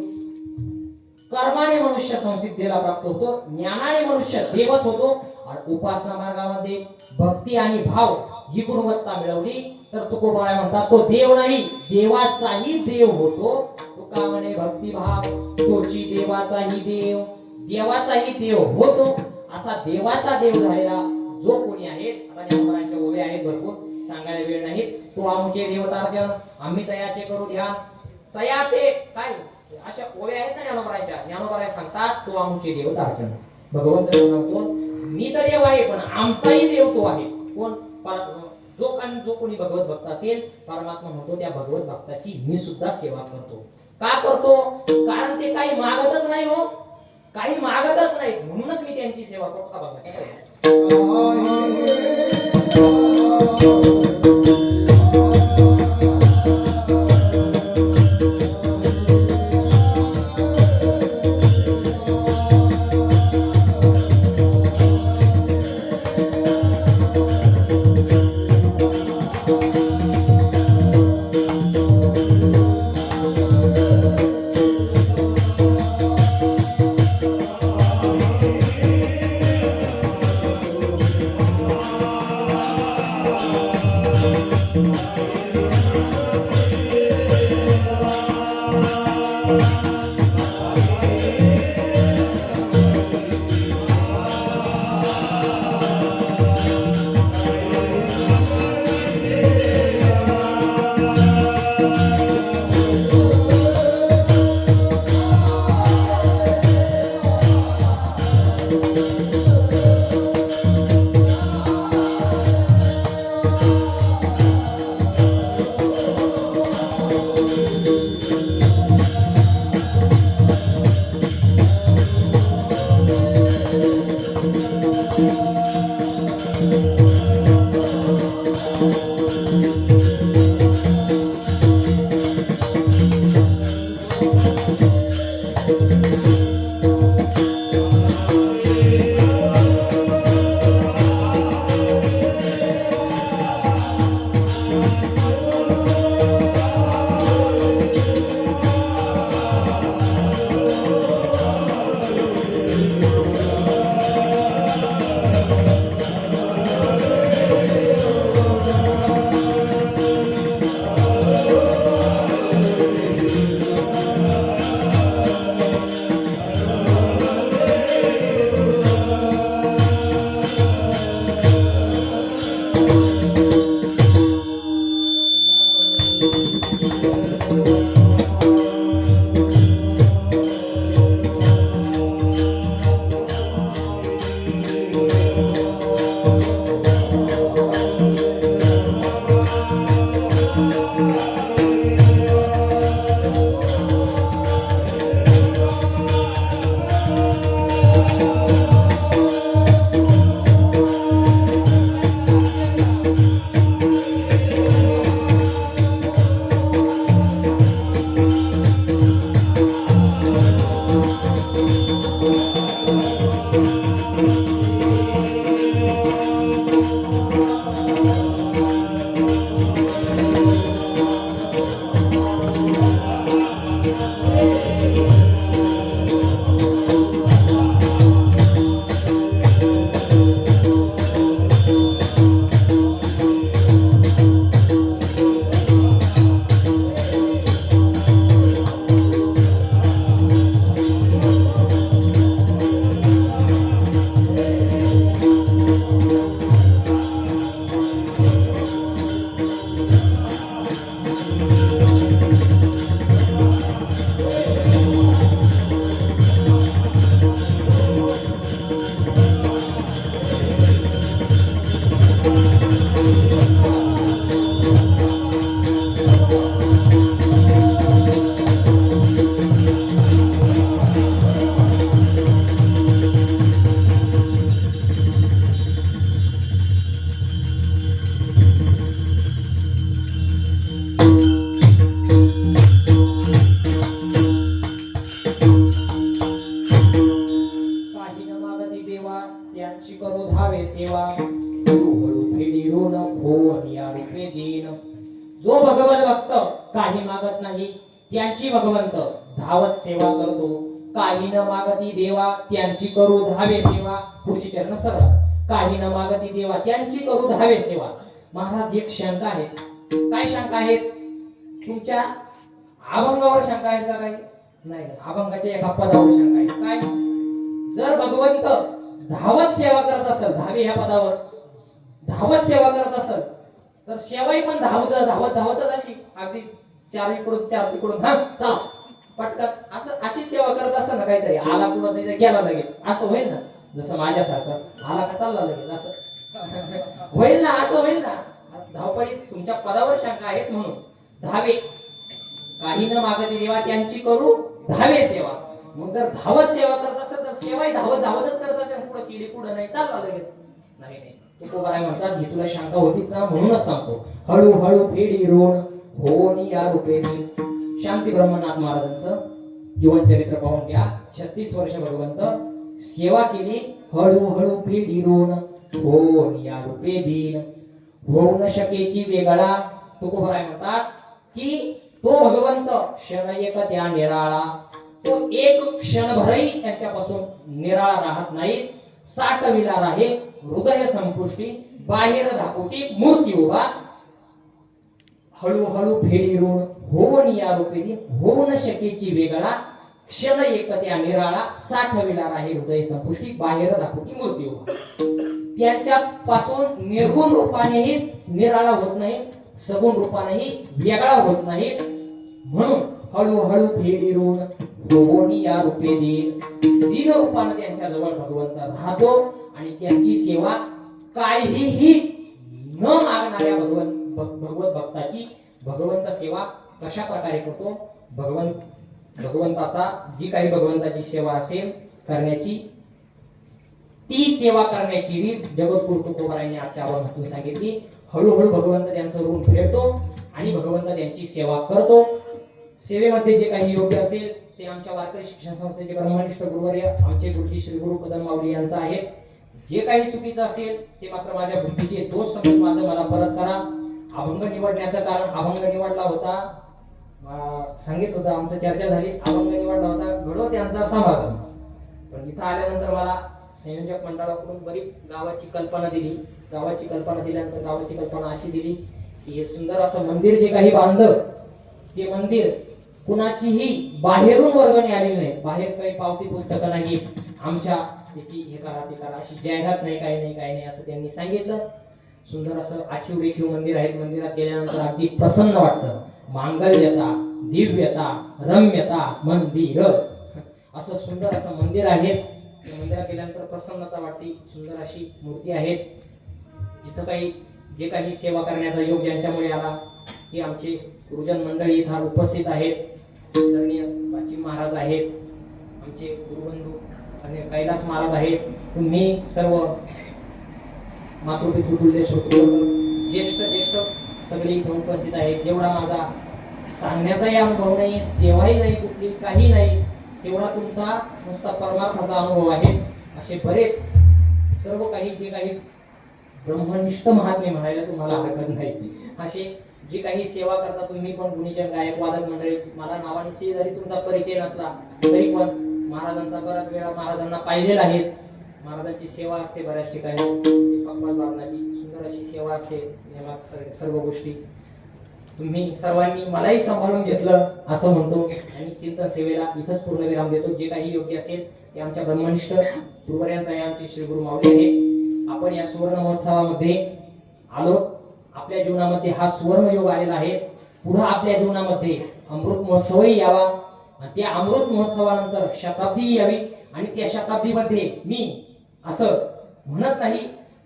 Speaker 1: कर्माने मनुष्य संसिद्धीला प्राप्त होतो, ज्ञानाने मनुष्य देवच होतो. आणि उपासना मार्गामध्ये भक्ती आणि भाव ही गुणवत्ता मिळवली तर तुकोबाराय म्हणतात तो देव नाही, देवाचाही देव होतो. तुका म्हणे भक्तिभाव तोची देवाचाही देव, देवाचाही देव होतो. असा देवाचा देव झालेला जो कोणी आहे, आता ज्ञानोबारांच्या ओवे आहेत भरपूर, सांगायला वेळ नाही. तो आमचे देवतार्चन आम्ही तयाचे करू ध्यान. तया ते काय अशा ओवे आहेत ना ज्ञानोबारांच्या, ज्ञानोबाराय सांगतात तो आमचे देवतार्चन. भगवंत म्हणतो मी तर देव आहे पण आमचाही देव तो आहे. कोण? जो कोणी भगवत भक्त असेल, परमात्मा म्हणतो त्या भगवत भक्ताची मी सुद्धा सेवा करतो. का करतो? कारण ते काही मागतच नाही हो, काही मागतच नाही म्हणूनच मी त्यांची सेवा करतो. का बघा त्यांची भगवंत धावत सेवा करतो. काही न मागती देवा त्यांची करू धावे सेवा. पुढची चरण सरळ. काही न मागती देवा त्यांची करू धावे सेवा. महाराज एक शंका आहे. काय शंका आहे? तुमच्या अभंगावर शंका आहे का? काही नाही. अभंगाच्या एका पदावर शंका आहे. काय? जर भगवंत धावत सेवा करत असेल, धावे ह्या पदावर धावत सेवा करत असेल, तर सेवाही पण धावत धावत धावतच अशी अगदी चार इकडून चार तिकडून हा चला पटकन असं अशी सेवा करत असेल ना, काहीतरी आला कुठं नाही गेला लगेच असं होईल ना. जसं माझ्यासारखं आला का चालला लगेच असं होईल ना, असं होईल ना. धावपळीत तुमच्या पदावर शंका आहेत म्हणून धावे. काही न मागती देवा त्यांची करू धावे सेवा. मग जर धावत सेवा करत असेल तर सेवाही धावत धावतच करत असेल. पुढे किडी पुढे नाही चालला लगेच नाही नाही. तुकोबाराय म्हणतात ही तुला शंका होती का म्हणूनच सांगतो. हळूहळू फेडी रोण होनी या रूपेनी. शांती ब्रह्मनाथ महाराजांचं जीवन चरित्र पाहून घ्या. 36 वर्ष भगवंत सेवा केली. हळूहळू फेडी रोण होनी या रूपे दीन. होऊ न शकेची वेगळा. तुकोबाराय म्हणतात की तो भगवंत क्षण एक त्या निराळा. तो एक क्षणभरही त्यांच्यापासून निराळा राहत नाही. साठविला राहे हृदय संपुष्टी. बाहेर धाकोटी मूर्ती उभा. हळूहळू फेडी ऋण होऊन या रूपेनी. होऊ न शकेची वेगळा. क्षण एक त्या निराळा. साठविला राहे हृदय संपुष्टी. बाहेर धाकोटी मूर्ती उभा. त्यांच्या पासून निर्गुण रूपानेही निराळा होत नाही, सगुण रूपानेही वेगळा होत नाही. म्हणून हळूहळू फेडी ऋण होऊन या रूपे दीन. दीन रूपाने त्यांच्या जवळ भगवंत राहतो आणि त्यांची सेवा काहीही न मागणाऱ्या भगवत भक्ताची भगवंत सेवा कशा प्रकारे करतो. भगवंताचा जी काही भगवंताची सेवा असेल करण्याची, ती सेवा करण्याची रीत जगद्गुरु तुकोबारायांनी आजच्या अभंगातून सांगितली. हळूहळू भगवंत त्यांचं ऋण फेडतो आणि भगवंत त्यांची सेवा करतो. सेवेमध्ये जे काही योग्य असेल ते आमच्या वारकरी शिक्षण संस्थेचे ब्रह्मनिष्ठ गुरुवर्य आमचे गुरुजी श्री गुरु पदम माऊली यांचं आहे. जे काही चुकीचं असेल ते मात्र माझ्या बुद्धीचे दोष समजून माझं मला परत करा. अभंग निवडण्याचं कारण अभंग निवडला होता, सांगितलं होतं, आमचं चर्चा झाली. अभंग निवडला होता घडवत यांचा समागम. पण इथं आल्यानंतर मला संयोजक मंडळाकडून बरीच गावाची कल्पना दिली. गावाची कल्पना दिल्यानंतर गावाची कल्पना अशी दिली की हे सुंदर असं मंदिर जे काही बांधलं ते मंदिर कुणाचीही बाहेरून वर्गणी आलेली नाही. बाहेर काही पावती पुस्तकं नाही, आमच्या त्याची हे करा ते करा अशी जाहिरात नाही, काही नाही काही नाही असं त्यांनी सांगितलं. सुंदर असं आखीव रेखीव मंदिर आहे. मंदिरात गेल्यानंतर अगदी प्रसन्न वाटतं. मांगल्यता, दिव्यता, रम्यता मंदिर असं सुंदर असं मंदिर आहे. त्या मंदिरात गेल्यानंतर प्रसन्नता वाटते. सुंदर अशी मूर्ती आहेत. जिथं काही जे काही सेवा करण्याचा योग ज्यांच्यामुळे आला ते आमचे गुरुजन मंडळी इथं उपस्थित आहेत. आदरणीय पाचीम महाराज आहेत, आमचे गुरुबंधू आणि कैलास महाराज आहेत. तुम्ही सर्व मातृपितृतुल्य श्रोतृ ज्येष्ठ सगळे इथे उपस्थित आहेत. जेवढा माझा सांगण्याचाही अनुभव नाही, सेवाही नाही, कुठली काही नाही, तेवढा तुमचा नुसता परमार्थाचा अनुभव आहे. असे बरेच सर्व काही जे काही ब्रह्मनिष्ठ महात्मे म्हणायला तुम्हाला हरकत नाही. असे जे काही सेवा करता तुम्ही पण गुणीजन गायक वादक मंडळी, मला नावानिशी जरी तुमचा परिचय नसला तरी पण महाराजांचा बराच वेळा महाराजांना पाहिलेला आहे. महाराजांची सेवा असते बऱ्याच ठिकाणी. बाबांची सुंदर अशी सेवा असते. सर्व गोष्टी तुम्ही सर्वांनी मलाही सांभाळून घेतलं असं म्हणतो आणि चिंतन सेवेला इथंच पूर्ण विराम देतो. जे काही योग्य असेल ते आमच्या ब्रह्मनिष्ठ गुरुवर्यांचा आहे, आमचे श्री गुरु माऊली आहे. आपण या सुवर्ण महोत्सवामध्ये आलो. आपल्या जीवनामध्ये हा सुवर्ण योग आलेला आहे. पुढे आपल्या जीवनामध्ये अमृत महोत्सवही यावा आणि त्या अमृत महोत्सवानंतर शताब्दी यावी आणि त्या शताब्दीमध्ये मी असं म्हणत नाही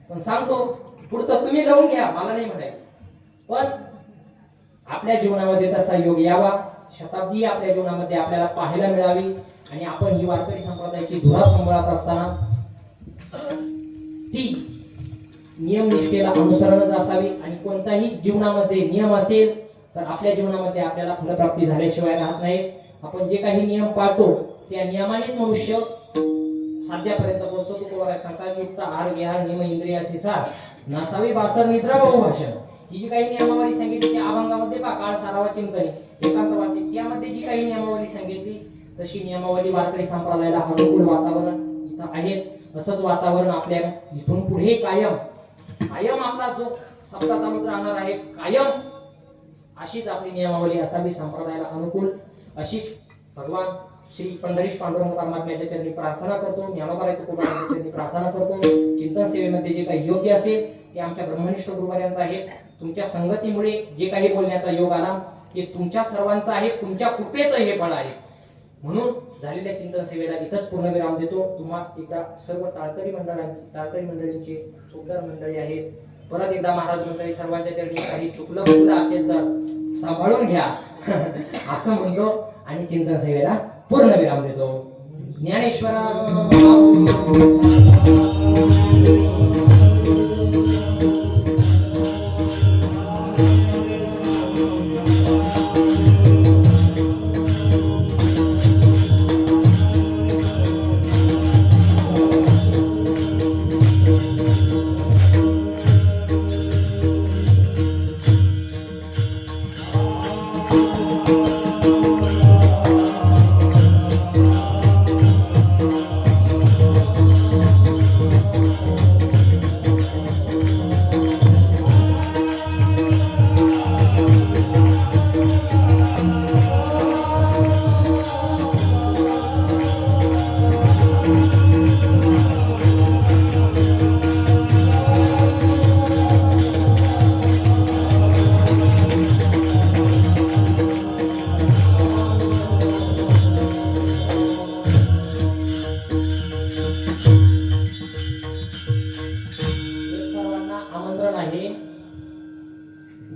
Speaker 1: पण सांगतो पुढचं तुम्ही जाऊन घ्या, मला नाही म्हणायचं, पण आपल्या जीवनामध्ये तसा योग यावा. शताब्दी आपल्या जीवनामध्ये आपल्याला पाहायला मिळावी आणि आपण ही वारकरी संप्रदायाची धुरा सांभाळत असताना ती नियम निष्ठेला अनुसरणच असावी. आणि कोणताही जीवनामध्ये नियम असेल तर आपल्या जीवनामध्ये आपल्याला फलप्राप्ती झाल्याशिवाय राहत नाही. आपण जे काही नियम पाळतो त्या नियमानेच मनुष्य साध्यापर्यंत पोहोचतो. तुकोबाराय सांगतात युक्त आहार विहार नियम इंद्रियासी सार नसावी बासर निद्रा बहुभाषण. ही जी काही नियमावली सांगितली ती अभंगामध्ये पहा, काळ सारावा चिंतने एकांतवासी, त्यामध्ये जी काही नियमावली सांगितली तशी नियमावली वारकरी संप्रदायाला अनुकूल वातावरण इथं आहे. असंच वातावरण आपल्या इथून पुढे कायम कायम आपला जो सप्ताह चालूच राहणार आहे. कायम अशीच आपली नियमावली असावी, संप्रदायाला अनुकूल अशीच भगवान श्री पंढरीश पांडुरंग परमात्म्याच्या चरणी प्रार्थना करतो, ज्ञानोबा तुकोबारायांच्या चरणी प्रार्थना करतो. चिंतन सेवेमध्ये जे काही योग्य असेल ते आमच्या ब्रह्मनिष्ठ गुरुवार्यांचं आहे. तुमच्या संगतीमुळे जे काही बोलण्याचा योग आला ते तुमच्या सर्वांचा आहे, तुमच्या कृपेचं हे फळ आहे. म्हणून झालेल्या चिंतन सेवेला इथंच पूर्णविराम देतो. तुम्हा एकदा सर्व टाळकरी मंडळींचे चुकदार मंडळी आहेत, परत एकदा महाराज मंडळी सर्वांच्या चरणी काही चुकलं असेल तर सांभाळून घ्या असं म्हणतो आणि चिंतन सेवेला पूर्णविराम देतो. ज्ञानेश्वरा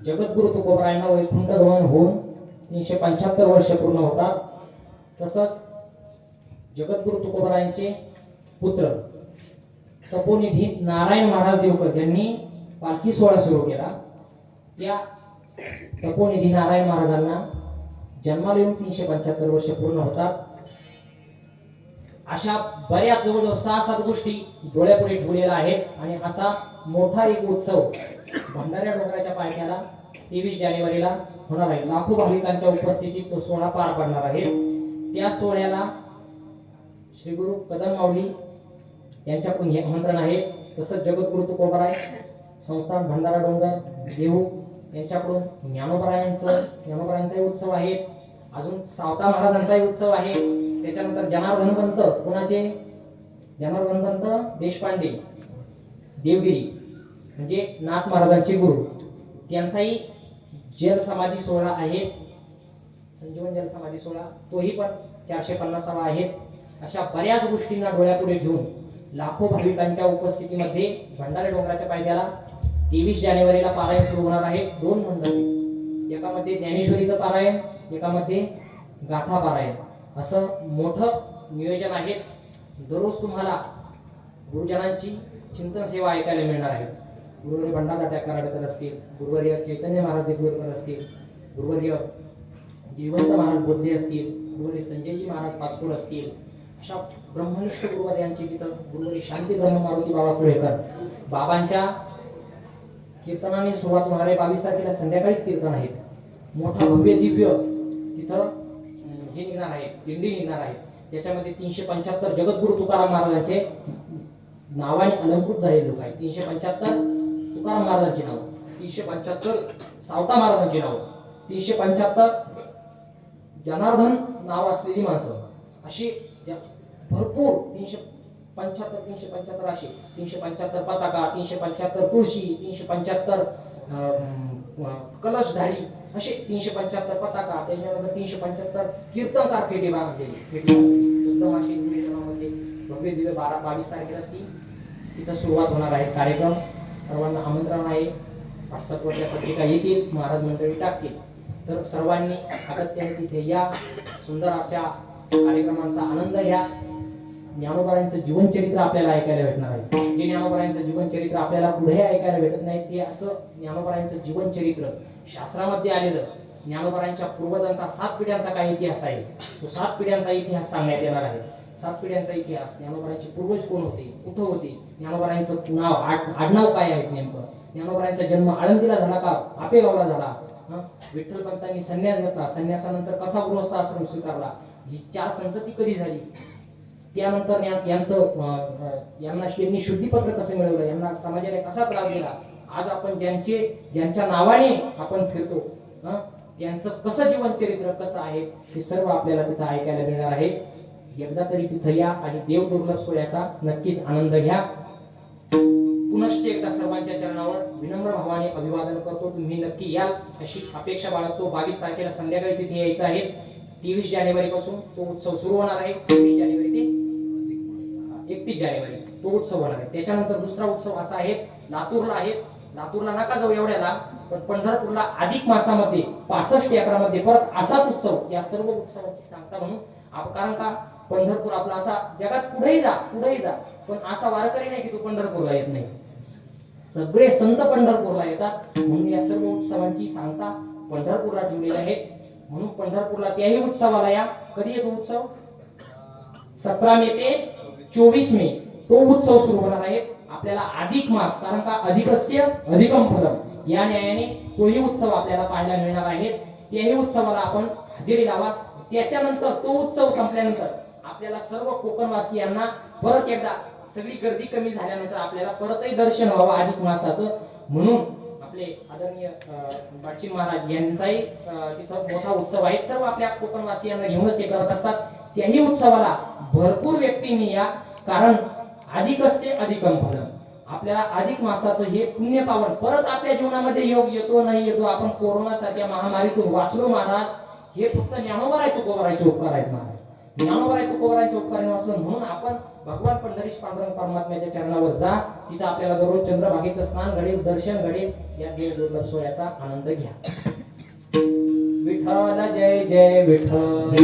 Speaker 1: जगद्गुरु तुकोबरायांना वैकुंठ गमन होऊन 375 वर्ष पूर्ण होतात. तसंच जगद्गुरु तुकोबरायांचे पुत्र तपोनिधी नारायण महाराज देवकर यांनी पालखी सोहळा सुरू केला. त्या तपोनिधी नारायण महाराजांना जन्माला येऊन 375 वर्ष पूर्ण होतात. अशा बऱ्याच जवळजवळ 6-7 गोष्टी डोळ्यापुढे ठेवलेल्या आहेत आणि असा मोठा एक उत्सव भंडाऱ्या डोंगराच्या पायथ्याला 23 जानेवारीला होणार आहे. लाखो भाविकांच्या उपस्थितीत तो सोहळा पार पडणार आहे. त्या सोहळ्याला श्री गुरु कदम माऊली यांच्याकडून हे आमंत्रण आहे. तसंच जगद्गुरु तुकोबराय संस्थान भंडारा डोंगर देहू यांच्याकडून ज्ञानोबरायांचा उत्सव आहे. अजून सावता महाराजांचाही उत्सव आहे. त्याच्यानंतर जनार्दन पंत, कोणाचे? जनार्दन पंत देशपांडे देवगिरी म्हणजे नाथ महाराजांचे गुरु, त्यांचाही जल समाधी सोहळा आहे. संजीवन जल समाधी सोहळा तोही पण 450वा आहे. अशा बऱ्याच गोष्टींना डोळ्यापुढे घेऊन लाखो भाविकांच्या उपस्थितीमध्ये भंडारा डोंगराच्या पायथ्याला 23 जानेवारीला पारायण सुरू होणार आहे. 2 मंडळी, एकामध्ये ज्ञानेश्वरीचं पारायण, एकामध्ये गाथा पारायण, असं मोठं नियोजन आहे. दररोज तुम्हाला गुरुजनांची चिंतन सेवा ऐकायला मिळणार आहे. गुरुवर्य भंडारा कराडकर असतील, गुरुवर्य चैतन्य महाराज देवकर असतील, गुरुवर्य जिवंत महाराज बोधले असतील, गुरुवर्य संजयजी महाराज पाचपूर असतील, अशा ब्रह्मनिष्ठ गुरुवर्यांची तिथं गुरुवर्य शांती ब्रह्म मारुती बाबा पुढेकर बाबांच्या कीर्तनाने सुरुवात होणार आहे. 22 तारखेला संध्याकाळीच कीर्तन आहेत. मोठा भव्य दिव्य तिथं हे निघणार आहे, दिंडी निघणार आहे. त्याच्यामध्ये 375 जगद्गुरु तुकाराम महाराजांचे नावाने अलंकृत झालेले लोक आहेत. 375 तुकाराम महाराजांची नाव, 375 सावता महाराजांची नाव, 375 जनार्दन नाव असलेली माणसं, अशी भरपूर 375 अशी 375 पताका, 375 तुळशी, 375 कलशधारी, असे 375 पताका, त्याच्यानंतर 375 कीर्तनकार फेटे बांधलेले एकदम अशी निवेदनामध्ये भव्य दिव्य 22 तारखेला असती तिथं सुरुवात होणार आहे. कार्यक्रम सर्वांना आमंत्रण आहे. व्हॉट्सअपवरच्या पत्रिका येतील, महाराज मंडळी टाकतील, तर सर्वांनी अगत्याने तिथे या. सुंदर अशा कार्यक्रमांचा आनंद घ्या. ज्ञानोबरायांचं जीवनचरित्र आपल्याला ऐकायला भेटणार आहे. जे ज्ञानोबरायांचं जीवनचरित्र आपल्याला पुढे ऐकायला भेटत नाही ते असं ज्ञानोबरायांचं जीवनचरित्र शास्त्रामध्ये आलेलं, ज्ञानोबरायांच्या पूर्वजांचा 7 पिढ्यांचा काय इतिहास आहे तो 7 पिढ्यांचा इतिहास सांगण्यात येणार आहे. 7 पिढ्यांचा इतिहास, ज्ञानोबरायांचे पूर्वज कोण होते, कुठं होते, ज्ञानोबरायांचं नाव आडनाव काय आहे नेमकं, ज्ञानोबांचा जन्म आळंदीला झाला का आपेगावला झाला? विठ्ठल पंतांनी संन्यास घेतला, संन्यासानंतर कसा गृहस्थ आश्रम स्वीकारला, ही 4 संतती कधी झाली, त्यानंतर यांना शुद्धीपत्र कसं मिळवलं, यांना समाजाने कसा त्रास दिला, आज आपण ज्यांच्या नावाने आपण फिरतो त्यांचं कसं जीवनचरित्र कसं आहे हे सर्व आपल्याला तिथं ऐकायला मिळणार आहे. एकदा तरी तिथं या आणि देव दुर्लभ सोहळ्याचा नक्कीच आनंद घ्या. पुनश्च एकदा सर्वांच्या चरणावर विनम्र भावाने अभिवादन करतो. तुम्ही नक्की याल अशी अपेक्षा बाळगतो. 22 तारखेला संध्याकाळी तिथे यायचं आहे. 23 जानेवारी पासून तो उत्सव सुरू होणार आहे. 23 जानेवारी ते 31 जानेवारी तो उत्सव होणार आहे. त्याच्यानंतर दुसरा उत्सव असा आहे, लातूरला आहे. लातूरला नका जाऊ एवढ्याला, पण पंढरपूरला अधिक मासामध्ये 65 एकरामध्ये परत असाच उत्सव, या सर्व उत्सवाची सांगता म्हणून कारण का पंढरपूर आपला असा जगात कुठेही जा पण असा वारकरी नाही की तो पंढरपूरला येत नाही. सगळे संत पंढरपूरला येतात. म्हणून या सर्व उत्सवांची सांगता पंढरपूरला ठेवलेली आहे. म्हणून पंढरपूरला त्याही उत्सवाला या. कधी येतो उत्सव? 17 मे ते 24 मे तो उत्सव सुरू होणार आहे. आपल्याला अधिक मास, कारण का अधिकस्य अधिकम फलम, या न्यायाने तोही उत्सव आपल्याला पाहायला मिळणार आहे. त्याही उत्सवाला आपण हजेरी लावा. त्याच्यानंतर तो उत्सव संपल्यानंतर आपल्याला सर्व कोकणवासियांना परत एकदा सगळी गर्दी कमी झाल्यानंतर आपल्याला परतही दर्शन व्हावं अधिक मासाचं. म्हणून आपले आदरणीय बाची महाराज यांचाही तिथं मोठा उत्सव आहे. सर्व आपल्या कोकणवासियांना घेऊनच ते करत असतात. त्याही उत्सवाला भरपूर व्यक्तींनी या, कारण अधिकस्य अधिकम फलम. आपल्याला अधिक मासाचं हे पुण्य पावन परत आपल्या जीवनामध्ये योग येतो नाही येतो. आपण कोरोना सारख्या महामारीतून वाचलो महाराज, हे फक्त ज्ञानोबा तुकोबारायचे उपकार आहेत महाराज. ज्ञानोबा तुकोबारायचे उपकार वाचलो. म्हणून आपण भगवान पंढरीश पांडुरंग परमात्म्याच्या चरणावर जा. तिथं आपल्याला दररोज चंद्रभागेचं स्नान घडेल, दर्शन घडेल. या देव दुर्लभ सोहळ्याचा आनंद घ्या. विठ्ठल जय जय विठ्ठल.